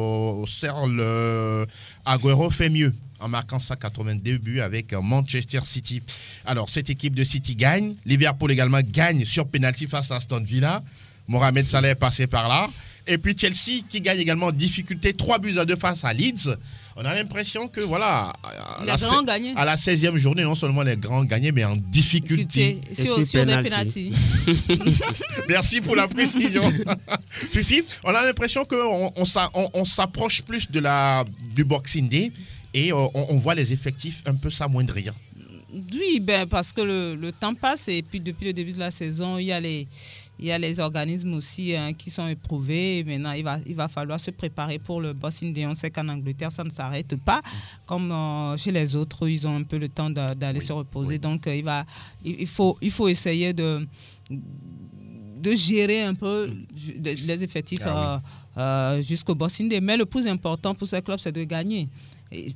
Serge Aguero fait mieux en marquant 182 buts avec Manchester City. Alors, cette équipe de City gagne. Liverpool également gagne sur penalty face à Aston Villa. Mohamed Salah est passé par là. Et puis Chelsea qui gagne également en difficulté 3-2 face à Leeds. On a l'impression que, voilà, à la 16e journée, non seulement les grands gagnaient, mais en difficulté. Sur des pénaltys. Merci pour la précision. Fifi, on a l'impression qu'on s'approche plus du Boxing Day. Et on voit les effectifs un peu s'amoindrir. Oui, parce que le temps passe et puis depuis le début de la saison, il y a les organismes aussi qui sont éprouvés. Maintenant, il va falloir se préparer pour le Boxing Day. On sait qu'en Angleterre, ça ne s'arrête pas. Comme chez les autres, ils ont un peu le temps d'aller se reposer. Donc, il faut essayer de gérer un peu les effectifs jusqu'au Boxing Day. Mais le plus important pour ces clubs, c'est de gagner.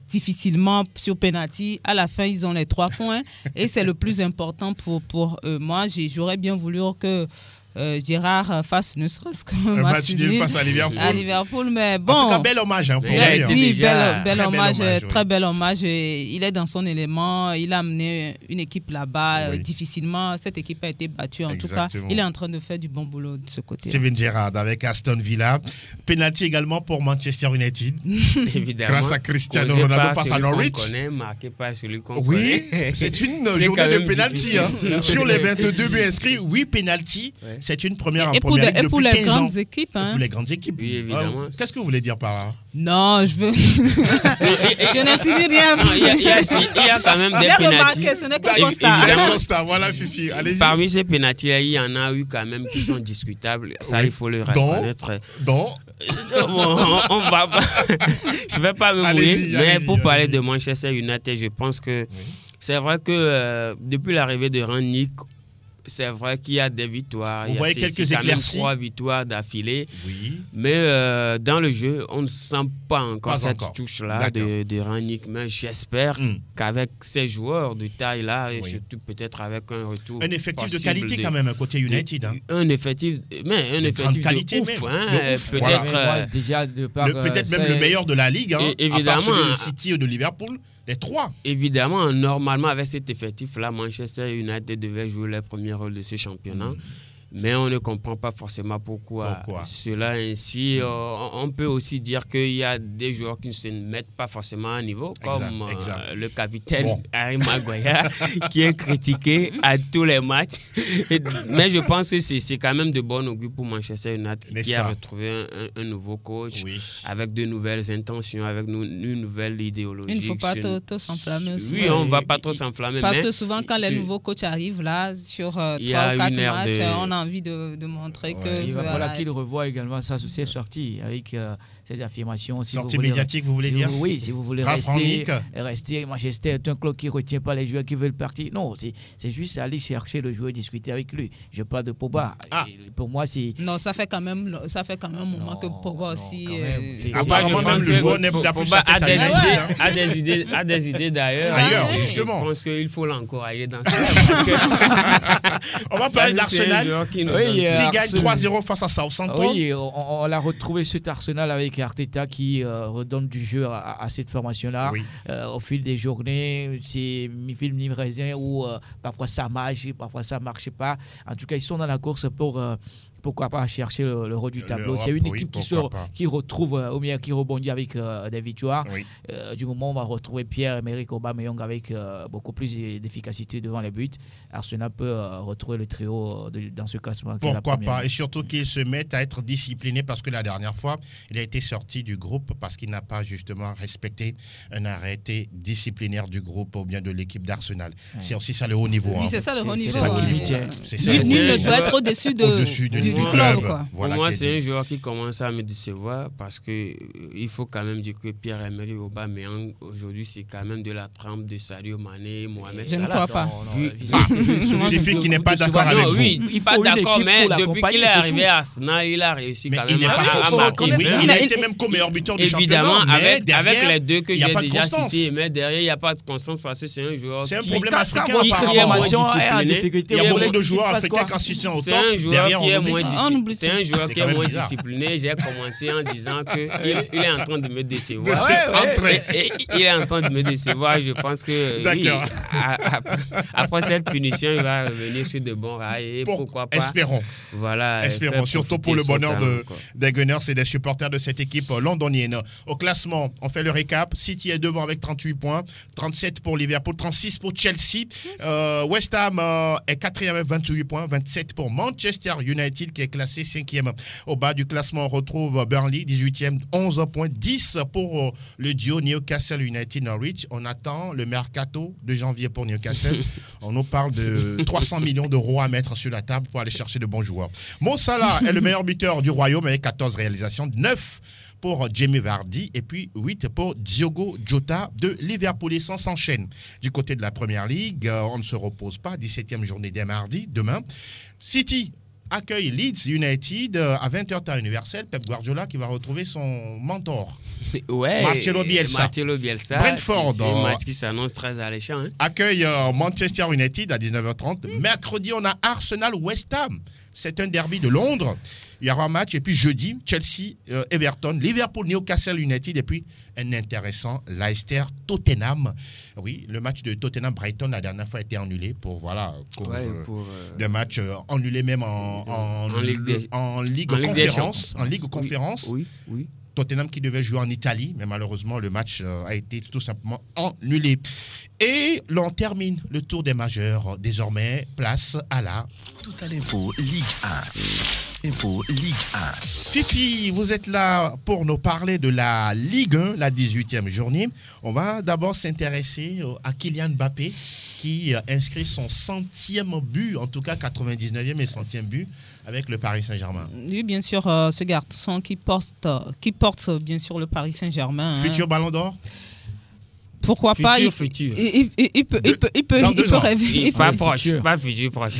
Difficilement sur penalty. À la fin, ils ont les 3 points et c'est le plus important pour eux. Moi, j'aurais bien voulu que Gérard fasse ne serait-ce qu'un match nul face à Liverpool. Mais bon. En tout cas, bel hommage pour lui. Oui, bel hommage, très bel hommage. Il est dans son élément. Il a amené une équipe là-bas. Oui. Difficilement, cette équipe a été battue. En tout cas, il est en train de faire du bon boulot de ce côté. Steven Gerrard avec Aston Villa. Penalty également pour Manchester United. Évidemment. Grâce à Cristiano Ronaldo passe à Norwich. Marqué par celui qu'on connaît. C'est une journée de penalty. Sur les 22 buts inscrits, 8 penalty. Ouais. C'est une première en première ligue depuis 15 ans. Et pour les grandes équipes. Oui, évidemment. Qu'est-ce que vous voulez dire par là? Non, je veux. Je n'ai suivi rien. Il y a quand même des pénaltys. J'ai remarqué, ce n'est qu'un constat. C'est un constat, voilà, Fifi. Allez-y. Parmi ces pénaltys, il y en a eu quand même qui sont discutables. Ça, il faut le reconnaître. Donc on va pas. Je ne vais pas me mouiller, mais pour parler de Manchester United, je pense que c'est vrai que depuis l'arrivée de Rangnick, c'est vrai qu'il y a des victoires. Vous voyez quelques éclaircies. 3 victoires d'affilée. Oui. Mais dans le jeu, on ne sent pas encore cette touche-là de Rangnick. Mais j'espère qu'avec ces joueurs de taille-là, et surtout peut-être avec un retour. Un effectif de qualité quand même, côté United. Un effectif de qualité, ouf. Peut-être déjà peut-être même le meilleur de la Ligue. Évidemment. À part celui de City ou de Liverpool. Les 3. Évidemment, normalement, avec cet effectif-là, Manchester United devait jouer le premier rôle de ce championnat. Mais on ne comprend pas forcément pourquoi cela ainsi. On peut aussi dire qu'il y a des joueurs qui ne se mettent pas forcément à niveau, comme le capitaine Harry Maguire, qui est critiqué à tous les matchs. Mais je pense que c'est quand même de bon augure pour Manchester United, qui a retrouvé un nouveau coach, avec de nouvelles intentions, avec une nouvelle idéologie. Il ne faut pas trop s'enflammer aussi. Oui, on ne va pas trop s'enflammer. Parce que souvent, quand les nouveaux coachs arrivent là, sur 3 ou 4 matchs, on a envie de montrer que... Il va falloir qu'il revoie également ses sorties avec ses affirmations. Sorties médiatiques, vous voulez dire? Oui, si vous voulez rester. Manchester est un club qui ne retient pas les joueurs qui veulent partir. Non, c'est juste aller chercher le joueur et discuter avec lui. Je parle de Pogba. Pour moi, c'est... Non, ça fait quand même un moment que Pogba aussi... Apparemment, même le joueur n'a plus sa tête a des idées d'ailleurs. Ailleurs, justement. Je pense qu'il faut l'encourager dans ça. On va parler d'Arsenal qui gagne 3-0 face à Southampton. Oui, on l'a retrouvé cet Arsenal avec Arteta qui redonne du jeu à cette formation-là. Oui. Au fil des journées, c'est mi-film, mi-raisin où parfois ça marche, parfois ça ne marche pas. En tout cas, ils sont dans la course pour... pourquoi pas chercher le haut du tableau. C'est une équipe qui retrouve, ou bien qui rebondit avec des victoires. Oui. Du moment où on va retrouver Pierre-Emerick Aubameyang avec beaucoup plus d'efficacité devant les buts, Arsenal peut retrouver le trio dans ce classement. Pourquoi pas? Et surtout qu'il se mette à être discipliné parce que la dernière fois, il a été sorti du groupe parce qu'il n'a pas justement respecté un arrêté disciplinaire du groupe ou bien de l'équipe d'Arsenal. Ouais. C'est aussi ça le haut niveau. Oui, c'est ça le haut niveau. C'est ça. Nul ne doit être au-dessus du club. Quoi. Voilà, pour moi, c'est un joueur qui commence à me décevoir parce qu'il faut quand même dire que Pierre-Emerick Aubameyang, aujourd'hui, c'est quand même de la trempe de Sadio Mané, Mohamed Salah. Je ne crois pas. Suffit qu'il n'est pas d'accord avec vous. Oui, il n'est pas d'accord, mais depuis qu'il est arrivé à Arsenal, il a réussi quand même à marquer. Il a été même co-meilleur buteur du championnat. Évidemment, avec les deux que j'ai déjà cités, mais derrière, il n'y a pas de constance parce que c'est un joueur c'est un problème africain apparemment. Il y a beaucoup de joueurs africains quand ils sont au top, derrière on oublie. C'est un joueur qui est moins discipliné. J'ai commencé en disant qu'il est en train de me décevoir. Il est en train de me décevoir. Je pense que après cette punition, il va revenir sur de bons rails. Et pourquoi pas? Espérons. Voilà. Espérons. Surtout pour le bonheur des Gunners et des supporters de cette équipe londonienne. Au classement, on fait le récap. City est devant avec 38 points. 37 pour Liverpool, 36 pour Chelsea. West Ham est 4e avec 28 points. 27 pour Manchester United qui est classé 5e. Au bas du classement, on retrouve Burnley, 18e, 11 points, 10 pour le duo Newcastle United-Norwich. On attend le mercato de janvier pour Newcastle. On nous parle de 300 millions d'euros à mettre sur la table pour aller chercher de bons joueurs. Mo Salah est le meilleur buteur du royaume avec 14 réalisations, 9 pour Jamie Vardy et puis 8 pour Diogo Jota de Liverpool. Et ça s'enchaîne. Du côté de la Première Ligue, on ne se repose pas. 17e journée dès mardi, demain. City accueille Leeds United à 20h temps universel. Pep Guardiola qui va retrouver son mentor. Ouais, Marcelo Bielsa. Brentford. C'est un match qui s'annonce très alléchant. Hein? Accueille Manchester United à 19h30. Mercredi, on a Arsenal-West Ham. C'est un derby de Londres. Il y aura un match. Et puis jeudi, Chelsea-Everton, Liverpool-Newcastle United. Et puis un intéressant Leicester-Tottenham. Oui, le match de Tottenham-Brighton la dernière fois a été annulé pour des matchs annulés même en Ligue Conférence. En Ligue Conférence. Oui. Tottenham qui devait jouer en Italie, mais malheureusement, le match a été tout simplement annulé. Et l'on termine le tour des majeurs. Désormais, place à la... Tout à l'info Ligue 1. Info Ligue 1. Fifi, vous êtes là pour nous parler de la Ligue 1, la 18e journée. On va d'abord s'intéresser à Kylian Mbappé qui inscrit son 100e but, en tout cas 99e et 100e but avec le Paris Saint-Germain. Oui, bien sûr, ce garçon qui porte bien sûr le Paris Saint-Germain. Futur Ballon d'Or? Pourquoi pas? Il peut rêver. Pas futur proche.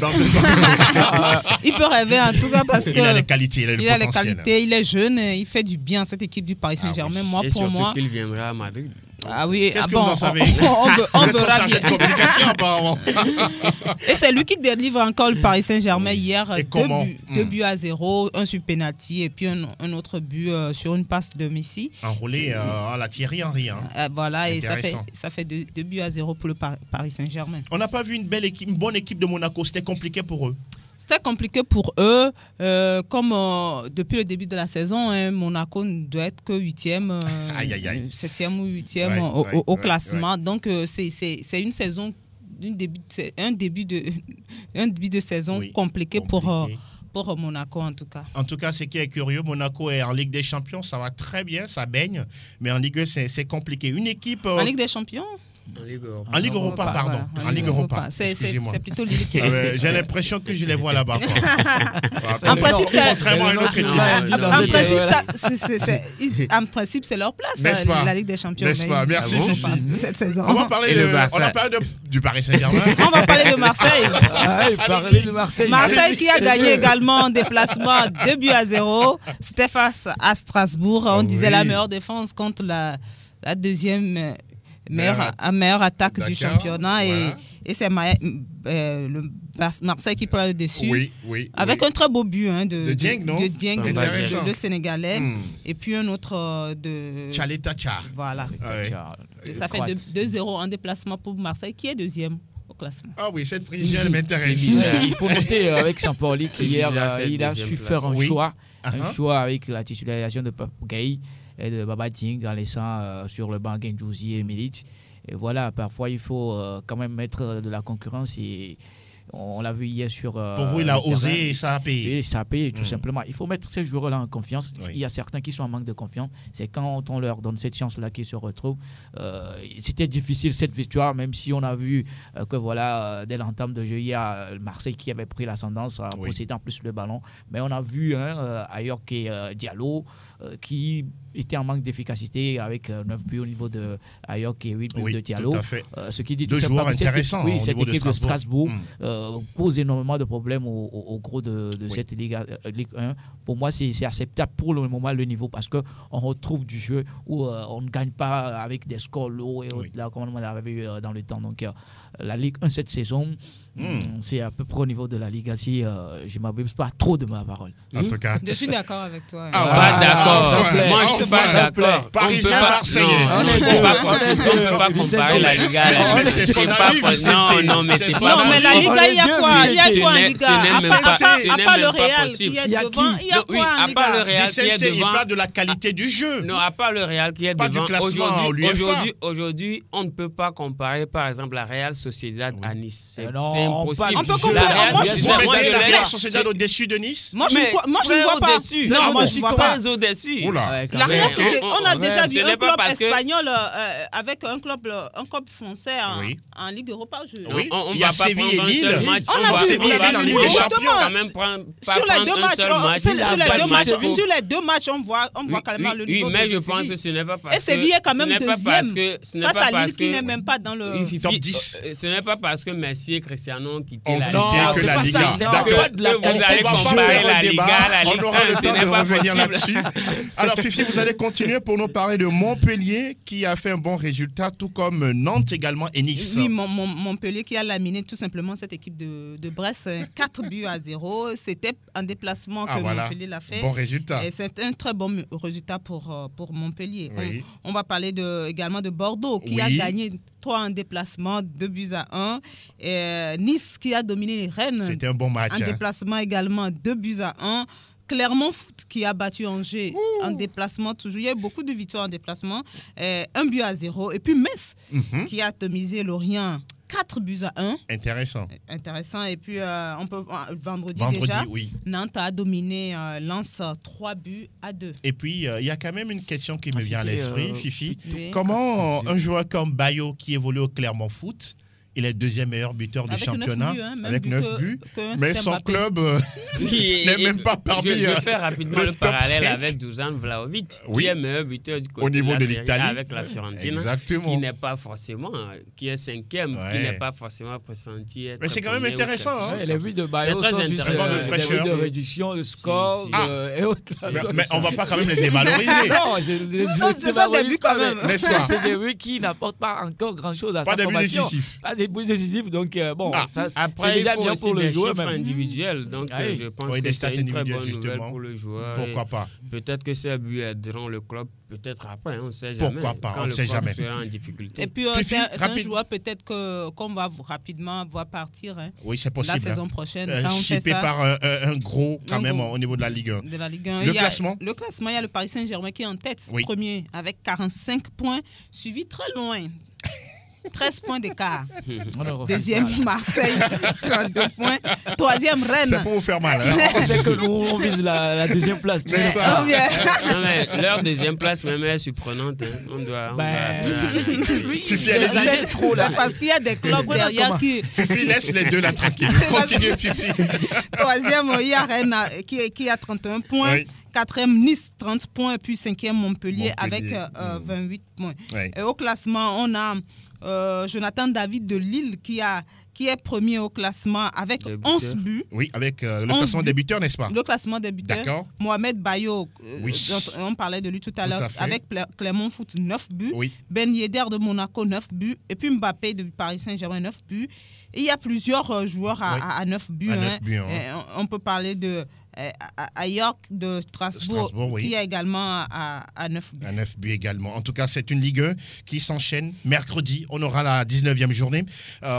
Il peut rêver en tout cas parce qu'il a les qualités, il a les qualités, il est jeune, il fait du bien à cette équipe du Paris Saint-Germain. Oui. Pour moi, qu'il viendra à Madrid. Ah oui, qu'est-ce que vous en savez? On verra chargé de communication apparemment. Et c'est lui qui délivre encore le Paris Saint-Germain hier. 2 buts à 0, un sur penalty et puis un autre but sur une passe de Messi. Enroulé à la Thierry Henry. Voilà, et ça fait 2 buts à 0 pour le Paris Saint-Germain. On n'a pas vu une bonne équipe de Monaco. C'était compliqué pour eux. C'était compliqué pour eux, comme depuis le début de la saison, Monaco ne doit être que 8e, 7e ou 8e au classement. Ouais. Donc c'est une saison, un début de saison compliqué. Pour Monaco en tout cas. En tout cas, ce qui est curieux, Monaco est en Ligue des Champions, ça va très bien, ça baigne, mais en Ligue 1, c'est compliqué. Une équipe... En Ligue des Champions? En Ligue Europa, pardon. Voilà, En Ligue Europa. C'est Excusez-moi. plutôt Lille qui J'ai l'impression que je les vois là-bas. En principe, c'est Contrairement à une autre équipe. En principe, c'est leur place, N'est-ce pas? la Ligue des Champions. N'est-ce pas? Merci, Fifi. Cette saison. On va parler du Paris Saint-Germain. On va parler de Marseille. Parler de Marseille. Marseille qui a gagné également en déplacement 2-0. C'était face à Strasbourg. On disait la meilleure défense contre la deuxième meilleure attaque du championnat. Voilà. Et c'est le Marseille qui prend le dessus. Oui. Avec un très beau but de Dieng, non? De Dieng, le Sénégalais. Et puis un autre de... Tchaletacha. Voilà. Et ça fait 2-0 en déplacement pour Marseille qui est deuxième au classement. Ah oui, cette précision m'intéresse. Il faut noter avec Sampaoli qu'hier, il a su faire un choix. Un choix avec la titularisation de Pape Gueye et de Baba Dieng en laissant sur le banc Gendouzi et Milic. Et voilà, parfois il faut quand même mettre de la concurrence et on l'a vu hier sur... Pour vous, il a osé et ça a payé. Et ça a payé, tout simplement. Il faut mettre ces joueurs-là en confiance. Oui. Il y a certains qui sont en manque de confiance. C'est quand on leur donne cette chance-là qu'ils se retrouvent. C'était difficile cette victoire, même si on a vu que voilà, dès l'entame de jeu, il y a Marseille qui avait pris l'ascendance en possédant plus le ballon. Mais on a vu ailleurs que Diallo qui était en manque d'efficacité avec 9 buts au niveau de Ayoc et 8 buts de Diallo. Tout à fait. Ce qui dit deux joueurs intéressants. Cette équipe de Strasbourg pose énormément de problèmes au gros de cette Ligue 1. Pour moi, c'est acceptable pour le moment le niveau parce qu'on retrouve du jeu où on ne gagne pas avec des scores lourds et autres, là, comme on l'avait vu dans le temps. Donc, la Ligue 1 cette saison, c'est à peu près au niveau de la Ligue. Si je ne m'abuse pas trop de ma parole. En tout cas. Je suis d'accord avec toi. Pas d'accord. Moi, je suis pas d'accord. Parisien Marseillais. On ne peut pas comparer la Liga. C'est son avis. Non, mais c'est pas Non, mais la Liga, il y a quoi? Il y a quoi en Liga? À part le Real qui est devant, il y a quoi en Liga? À part le Real qui est devant. Il parle de la qualité du jeu. Non, à part le Real qui est devant. Pas du classement aujourd'hui, on ne peut pas comparer, par exemple, la Real Sociedad à Nice. C'est impossible. On peut comparer. Vous mettez la Real Sociedad au-dessus de Nice? Moi, je ne vois pas. Non, moi, je ne vois pas. au-dessus. La Real Sociedad, on a déjà vu un club espagnol avec un club français en Ligue Europa. Oui, il y a Séville et Lille. On a vu Séville et Lille en Ligue des Champions. Sur les deux matchs, on voit quand même le niveau. Oui, mais je pense que ce n'est pas parce que... Et Séville est quand même deuxième face à Lille qui n'est même pas dans le top 10. Ce n'est pas parce que Messi et Cristiano ont quitté la Liga. D'accord. Vous allez comparer la Liga, la Ligue 1. On aura le temps de revenir là-dessus. Alors, Fifi, vous allez continuer pour nous parler de Montpellier qui a fait un bon résultat, tout comme Nantes également et Nice. Oui, Montpellier qui a laminé tout simplement cette équipe de Brest, 4-0. C'était un déplacement que Montpellier l'a fait. Bon résultat. Et c'est un très bon résultat pour Montpellier. Oui. On va parler également de Bordeaux qui a gagné 3 en déplacement, 2-1. Et Nice qui a dominé les Rennes. C'était un bon match. En déplacement également, 2-1. Clermont Foot qui a battu Angers en déplacement toujours. Il y a eu beaucoup de victoires en déplacement. 1-0. Et puis Metz qui a atomisé Lorient 4-1. Intéressant. Et puis vendredi déjà, Nantes a dominé Lens 3-2. Et puis il y a quand même une question qui me vient à l'esprit, Fifi. Comment un joueur comme Bayo qui évolue au Clermont Foot, il est le deuxième meilleur buteur du championnat avec 9 buts. Mais son club n'est même pas parmi Je fais rapidement le parallèle avec Dusan Vlahovic, qui est meilleur buteur du côté au niveau de l'Italie avec la Fiorentina, qui n'est pas forcément, qui est 5e, qui n'est pas forcément pressenti. Mais c'est quand même intéressant. Les buts de Bayo sont juste de réduction, de score et autres. Mais on ne va pas quand même les dévaloriser. Non, ce sont des buts quand même. C'est des buts qui n'apportent pas encore grand-chose à sa formation. Pas des buts décisifs. Des décisifs, donc bon, après il faut bien aussi pour le joueur individuel, donc je pense que c'est une très bonne nouvelle pour le joueur. Pourquoi pas? Peut-être que ces buts aideront le club, peut-être après, on ne sait jamais. Pourquoi pas? On ne sait jamais. Sera en difficulté. Et puis c'est un joueur peut-être qu'on va rapidement voir partir. Oui, c'est possible. La saison prochaine. Chippé par un gros quand même au niveau de la Ligue 1. Le classement, il y a le Paris Saint-Germain qui est en tête, premier avec 45 points, suivi très loin 13 points d'écart. On ne refait Deuxième, pas, là. Marseille, 32 points. Troisième, Rennes. C'est pour vous faire mal. Hein. On sait que nous, on vise la deuxième place. N'est-ce pas? Oh, bien. Non, mais leur deuxième place même est surprenante. Hein. On doit Fifi, il allez-y. exagère trop, là. C'est parce qu'il y a des clubs Voilà derrière comment. qui... Fifi, laisse les deux là tranquille. Continuez, Fifi. Troisième, il y a Rennes qui a 31 points. Oui. Quatrième, Nice, 30 points. Puis cinquième, Montpellier avec 28 points. Oui. Et au classement, on a Jonathan David de Lille qui est premier au classement avec Le 11 buteur. buts. Oui, avec le 11 classement buts. des buteurs, n'est-ce pas? Le classement des buteurs. D'accord. Mohamed Bayo, Oui. dont on parlait de lui tout à Tout l'heure, à fait. avec Clermont Foot, 9 buts. Oui. Ben Yedder de Monaco, 9 buts. Et puis Mbappé de Paris Saint-Germain, 9 buts. Et il y a plusieurs joueurs Oui. à 9 buts. À 9 buts, hein. Et on peut parler de à York de Strasbourg, Oui. qui est également à 9 buts. À 9 buts également. En tout cas, c'est une Ligue 1 qui s'enchaîne. Mercredi, on aura la 19e journée.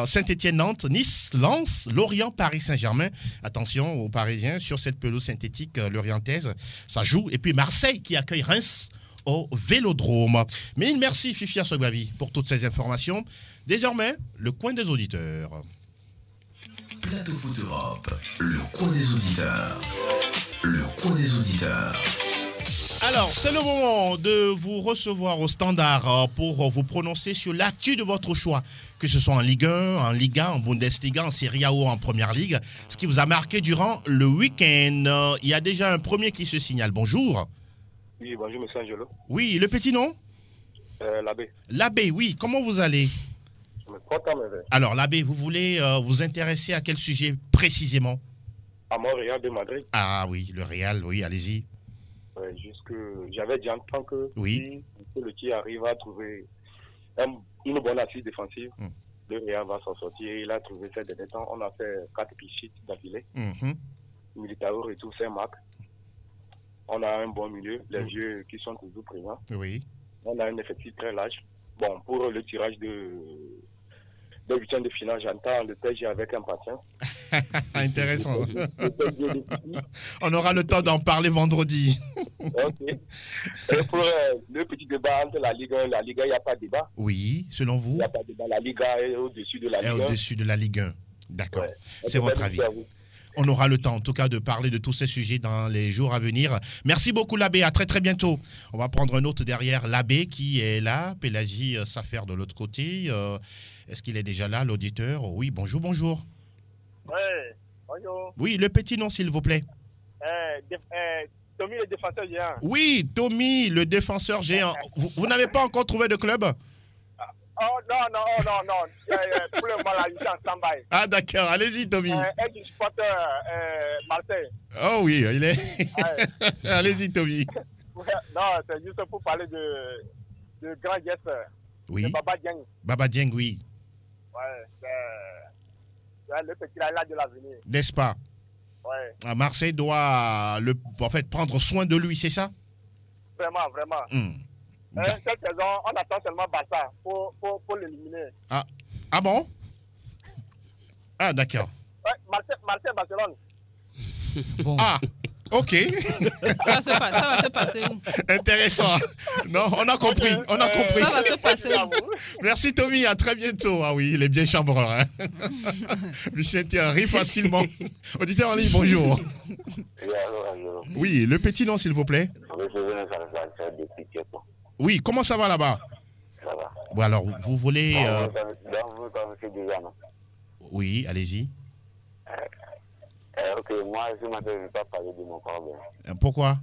Saint-Étienne-Nantes, Nice, Lens, Lorient, Paris Saint-Germain. Attention aux Parisiens sur cette pelouse synthétique lorientaise. Ça joue. Et puis Marseille qui accueille Reims au Vélodrome. Mille merci Fifi Assogbavi pour toutes ces informations. Désormais, le coin des auditeurs. Plateau Foot Europe, le coin des auditeurs. Le coin des auditeurs. Alors, c'est le moment de vous recevoir au standard pour vous prononcer sur l'actu de votre choix, que ce soit en Ligue 1, en Liga, en Bundesliga, en Serie A ou en Première Ligue, ce qui vous a marqué durant le week-end. Il y a déjà un premier qui se signale. Bonjour. Oui, bonjour, monsieur Angelo. Oui, le petit nom? L'abbé. L'abbé, oui. Comment vous allez? Je me porte à merveille. Alors, l'abbé, vous voulez vous intéresser à quel sujet précisément? À Montréal de Madrid, Ah oui, le Real, oui, allez-y. j'avais dit en tant que Oui. si le qui arrive à trouver une bonne assise défensive, le Real va s'en sortir. Il a trouvé ces derniers temps. On a fait 4 pichites d'affilée. Mhm. Militao retour Saint-Marc. On a un bon milieu, les vieux qui sont toujours présents. Oui. On a un effectif très large. Bon, pour le tirage de huitième de finale, j'entends le PSG avec impatience. Intéressant. Le PSG de City. On aura le temps d'en parler vendredi. Ok. Et pour le petit débat entre la Ligue 1 et la Liga, il n'y a pas de débat. Oui, selon Il vous, n'y a pas de débat. La Liga est au-dessus de la est Ligue 1. au-dessus de la Ligue 1. D'accord. Ouais. C'est votre avis. On aura le temps, en tout cas, de parler de tous ces sujets dans les jours à venir. Merci beaucoup, l'abbé. À très, très bientôt. On va prendre un autre derrière l'abbé qui est là. Pélagie s'affaire de l'autre côté. Est-ce qu'il est déjà là, l'auditeur? Oui, bonjour, bonjour. Oui, bonjour. Oui, le petit nom, s'il vous plaît. Tommy, le défenseur géant. Oui, Tommy, le défenseur géant. Vous n'avez pas encore trouvé de club? Oh, non. Pour le moment, là, je suis en stand-by. Ah, d'accord. Allez-y, Tommy. Et du supporter Marseille. Oh oui, il est... Ouais. Allez-y, Tommy. Non, c'est juste pour parler de grand geste Oui, de Baba Dieng. Baba Dieng, oui. Ouais, c'est le petit là de l'avenir. N'est-ce pas? Ouais, Marseille doit en fait, prendre soin de lui, c'est ça? vraiment. Cette saison, on attend seulement Barça pour l'éliminer. Ah bon? Ah, d'accord. Ouais, Marseille-Barcelone. Bon. Ah, ok. Ça va se passer où? Intéressant. Non, on a compris. On a compris. Ça va se passer où? Merci, Tommy. À très bientôt. Ah oui, il est bien chambreur. Hein? Lucien rit facilement. Auditeur en ligne, bonjour. Oui, le petit nom, s'il vous plaît. Oui, comment ça va là-bas? Ça va. Bon, alors, vous voulez... Vous connaissez déjà, non? Oui, allez-y. Ok, moi, ce matin, je ne vais pas parler de mon problème. Pourquoi?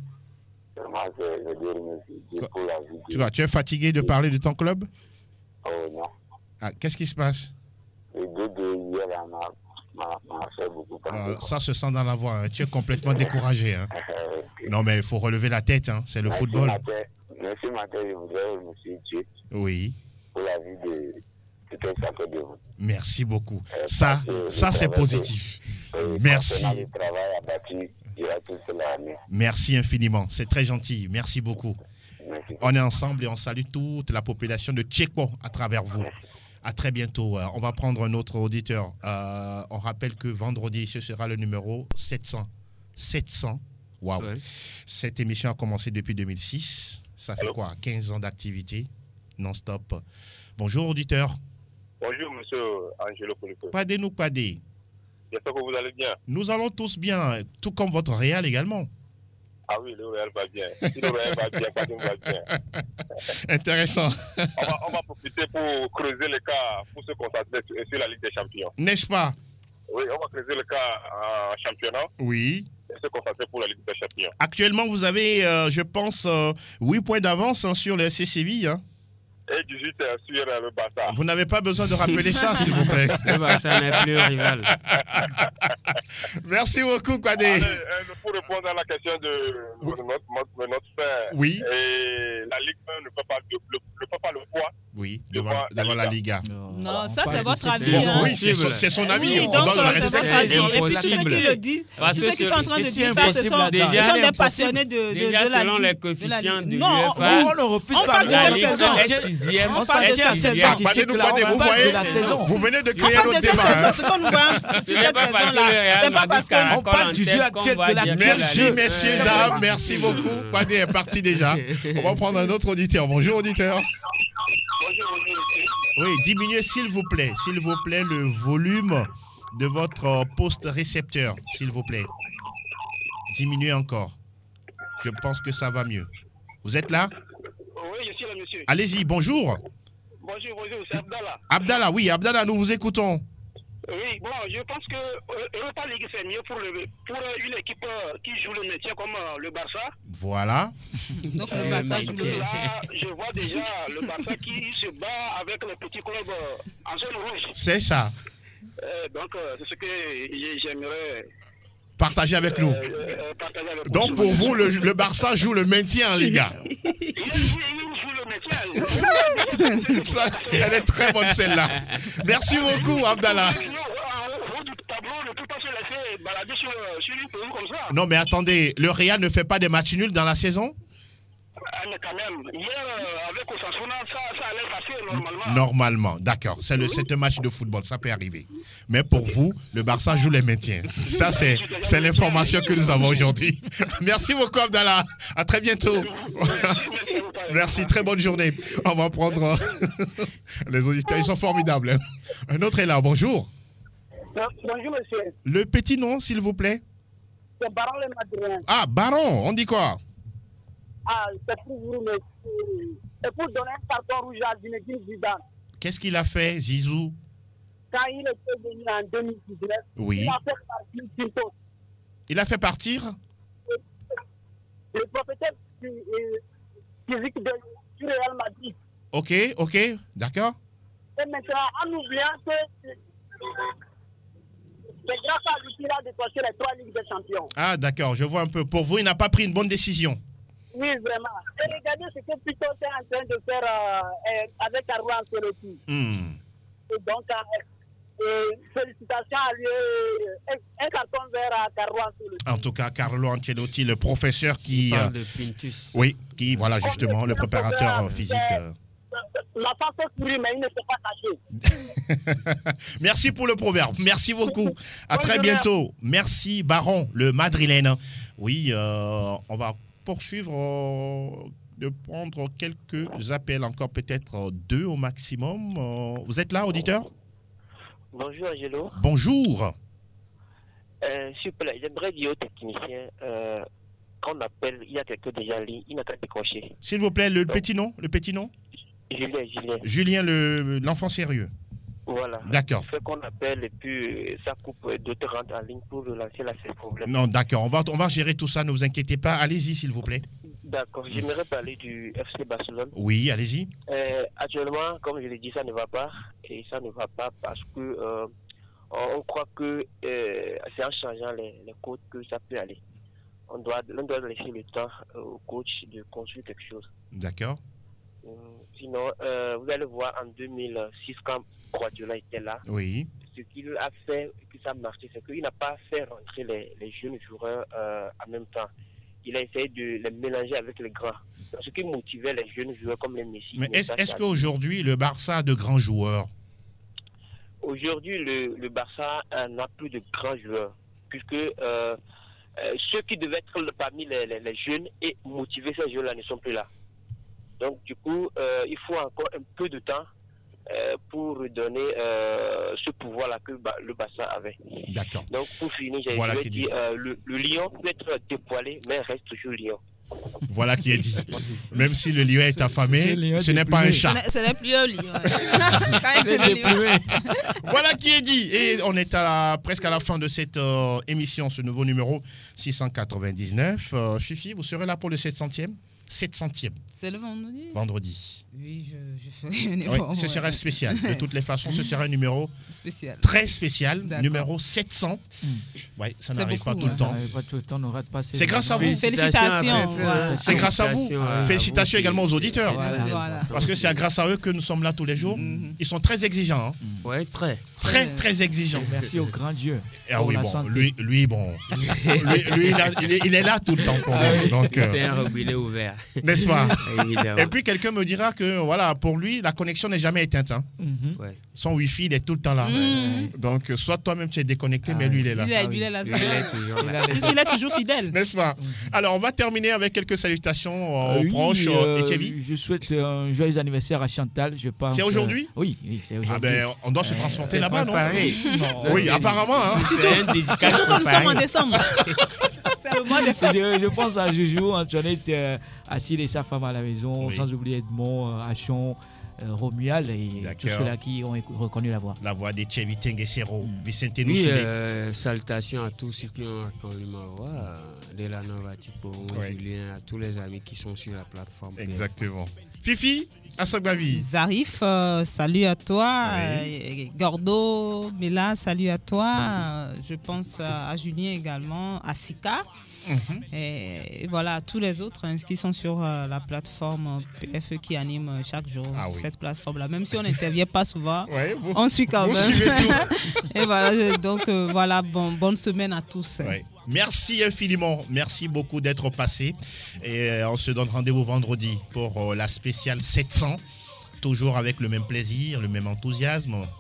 Moi, je dois remercier Dieu pour la vie. Tu es fatigué de parler de ton club? Oh non. Ah, qu'est-ce qui se passe? Le 2 de hier, m'a fait beaucoup parler. Ça se sent dans la voix. Hein. Tu es complètement découragé. Hein. Non, mais il faut relever la tête. Hein. C'est le football. Merci, matin, je voudrais remercier Dieu. Oui. Pour la vie de tout un chacun de vous. Merci beaucoup. Ça c'est positif. Merci. Le travail abattu, il a tout cela. Merci infiniment. C'est très gentil. Merci beaucoup. Merci. On est ensemble et on salue toute la population de Tchekpo à travers vous. À très bientôt. On va prendre un autre auditeur. On rappelle que vendredi, ce sera le numéro 700. 700. Waouh. Ouais. Cette émission a commencé depuis 2006. Ça fait quoi? 15 ans d'activité non-stop. Bonjour, auditeur. Bonjour, monsieur Angelo Polico. Padé, nous Padé. J'espère que vous allez bien. Nous allons tous bien, tout comme votre Real également. Ah oui, le Real va bien. Si le Real va bien, Padé va bien. Intéressant. On va profiter pour creuser le cas, pour se concentrer sur la Ligue des Champions. N'est-ce pas? Oui, on va creuser le cas en championnat. Oui. Et se concentrer pour la Ligue des Champions. Actuellement, vous avez, je pense, 8 points d'avance sur le FC Séville. Hein. Et 18 sur le Barça. Vous n'avez pas besoin de rappeler ça, s'il vous plaît. Le Barça n'est plus rival. Merci beaucoup, Kwadé. Allez, pour répondre à la question de notre frère, oui. Et la Ligue 1 ne peut pas le poids. Oui, devant la Liga. Non, ça c'est votre avis. Oui, c'est son avis. Oui, on donc doit le c'est votre avis. respecter. Et puis tous ceux qui le disent, tous ceux qui sont en train de dire ça, ce sont des passionnés de la Ligue. Selon les coefficients de l'UEFA, on ne refuse pas de cette saison. On parle de cette saison. Vous voyez, vous venez de créer notre débat. Ce qu'on nous voit sur cette saison-là, c'est pas parce qu'on parle du jeu actuel de la. Merci, messieurs, dames. Merci beaucoup. Kwadé est parti déjà. On va prendre un autre auditeur. Bonjour, auditeur. Oui, diminuez s'il vous plaît, le volume de votre poste récepteur, s'il vous plaît. Diminuez encore. Je pense que ça va mieux. Vous êtes là? Oui, je suis là, monsieur. Allez-y, bonjour. Bonjour, c'est Abdallah. Abdallah, oui, Abdallah, nous vous écoutons. Oui, bon, je pense que Europa League, c'est mieux pour une équipe qui joue le métier comme le Barça. Voilà. Donc le Barça joue le métier. Là, je vois déjà le Barça qui se bat avec les petits clubs en zone rouge. C'est ça. Donc, c'est ce que j'aimerais partager avec nous. Donc, pour vous, le Barça joue le maintien en Liga. Il joue le maintien. Ça, elle est très bonne celle-là. Merci beaucoup, Abdallah. Non, mais attendez, le Real ne fait pas des matchs nuls dans la saison? Mais quand même, hier, avec Osasuna, ça allait passer normalement. Normalement, d'accord. C'est un match de football, ça peut arriver. Mais pour vous, le Barça joue les maintiens. Ça, c'est l'information que nous avons aujourd'hui. Merci beaucoup, Abdallah. À très bientôt. Merci, très bonne journée. On va prendre les auditeurs, ils sont formidables. Un autre est là, bonjour. Bonjour, monsieur. Le petit nom, s'il vous plaît. C'est Baron le Madrilène. Ah, Baron, on dit quoi? Ah, c'est pour vous remercier. Et pour donner un carton rouge à Zinedine Zidane. Qu'est-ce qu'il a fait, Zizou? Quand il était venu en 2019, oui. Il a fait partir Pinto. Il a fait partir? Le propriétaire physique du Real Madrid. Ok, d'accord. Et maintenant, en oubliant que c'est grâce à lui qu'il a décroché les 3 Ligues des Champions. Ah, d'accord, je vois un peu. Pour vous, il n'a pas pris une bonne décision. Oui, vraiment. Et regardez ce que Pinto est en train de faire avec Carlo Ancelotti. Et donc, félicitations à lui. Un carton vert à Carlo Ancelotti. En tout cas, Carlo Ancelotti, le professeur qui... parle de Pintus. Oui, qui, voilà, justement, le préparateur physique. La face est pourrie, mais il ne s'est pas caché. Merci pour le proverbe. Merci beaucoup. À très bientôt. Merci, Baron, le Madrilène. Oui, on va poursuivre, de prendre quelques appels, encore peut-être 2 au maximum. Vous êtes là, auditeur? Bonjour, Angelo. Bonjour. S'il vous plaît, j'aimerais dire au technicien qu'on appelle, il y a quelqu'un déjà en ligne, il n'a qu'à décrocher. S'il vous plaît, le petit nom? Julien, l'enfant sérieux. Voilà. D'accord. Fait qu'on appelle et puis ça coupe d'autres rentrent en ligne pour relancer là, c'est le problème. Non, d'accord. On va gérer tout ça, ne vous inquiétez pas. Allez-y, s'il vous plaît. D'accord. J'aimerais parler du FC Barcelone. Oui, allez-y. Actuellement, comme je l'ai dit, ça ne va pas. Et ça ne va pas parce que on croit que c'est en changeant les coachs que ça peut aller. On doit laisser le temps au coach de construire quelque chose. D'accord. Sinon, vous allez voir en 2006 quand Guardiola était là. Oui. Ce qu'il a fait, que ça a marché, c'est qu'il n'a pas fait rentrer les jeunes joueurs en même temps. Il a essayé de les mélanger avec les grands. Ce qui motivait les jeunes joueurs comme les Messi. Mais est-ce qu'aujourd'hui, le Barça a de grands joueurs? Aujourd'hui, le Barça n'a plus de grands joueurs. Puisque ceux qui devaient être parmi les jeunes et motiver ces jeunes-là ne sont plus là. Donc, du coup, il faut encore un peu de temps pour redonner ce pouvoir-là que le Barça avait. D'accord. Donc pour finir, j'ai dit le lion peut être dépoilé, mais reste toujours lion. Voilà qui est dit. Même si le lion est affamé, ce n'est pas un chat. Ce n'est plus un lion. Voilà qui est dit. Et on est presque à la fin de cette émission, ce nouveau numéro 699. Fifi, vous serez là pour le 700e? 700e. C'est le vendredi? Vendredi. Oui, je ferai un effort. Oui, ce sera spécial. De toutes les façons, ce sera un numéro spécial. Très spécial. Numéro 700. Oui, ça n'arrive pas tout le temps. C'est grâce à vous. Félicitations. C'est grâce à vous. Félicitations également aux auditeurs. Parce que c'est grâce à eux que nous sommes là tous les jours. Ils sont très exigeants. Oui, très. Très exigeants. Merci au grand Dieu. Ah oui, bon, lui, il est là tout le temps pour nous. Donc, c'est un robinet ouvert. N'est-ce pas? Évidemment. Et puis quelqu'un me dira que voilà, pour lui, la connexion n'est jamais éteinte. Hein. Ouais. Son Wi-Fi, il est tout le temps là. Donc, soit toi-même tu es déconnecté, mais lui, il est là. Lui, il est là. Il est toujours fidèle. N'est-ce pas? Alors, on va terminer avec quelques salutations aux proches. Etchevi. Je souhaite un joyeux anniversaire à Chantal. C'est aujourd'hui? Oui, c'est aujourd'hui. Ah ben, on doit se transporter là-bas, non? Oui, apparemment. Hein. Surtout quand nous sommes en décembre. C'est le mois des fêtes. Je pense à Joujou, Antoinette, Achille et sa femme à la maison, sans oublier Edmond, Achon, Romuald et tous ceux-là qui ont reconnu la voix. La voix d'Etchevi Tengesero, Vicente Oui, Noussoulé. salutations à tous ceux qui ont reconnu ma voix, Delano Vatipo, Julien, à tous les amis qui sont sur la plateforme. Exactement. Fifi, Assogbavi. Zarif, salut à toi. Gordo, Mela, salut à toi. Je pense à Julien également, à Sika. Et voilà, tous les autres qui sont sur la plateforme PFE qui anime chaque jour cette plateforme-là. Même si on n'intervient pas souvent, on suit quand même. Vous suivez tout. Et voilà, donc voilà, bonne semaine à tous. Merci infiniment, merci beaucoup d'être passé. Et on se donne rendez-vous vendredi pour la spéciale 700. Toujours avec le même plaisir, le même enthousiasme.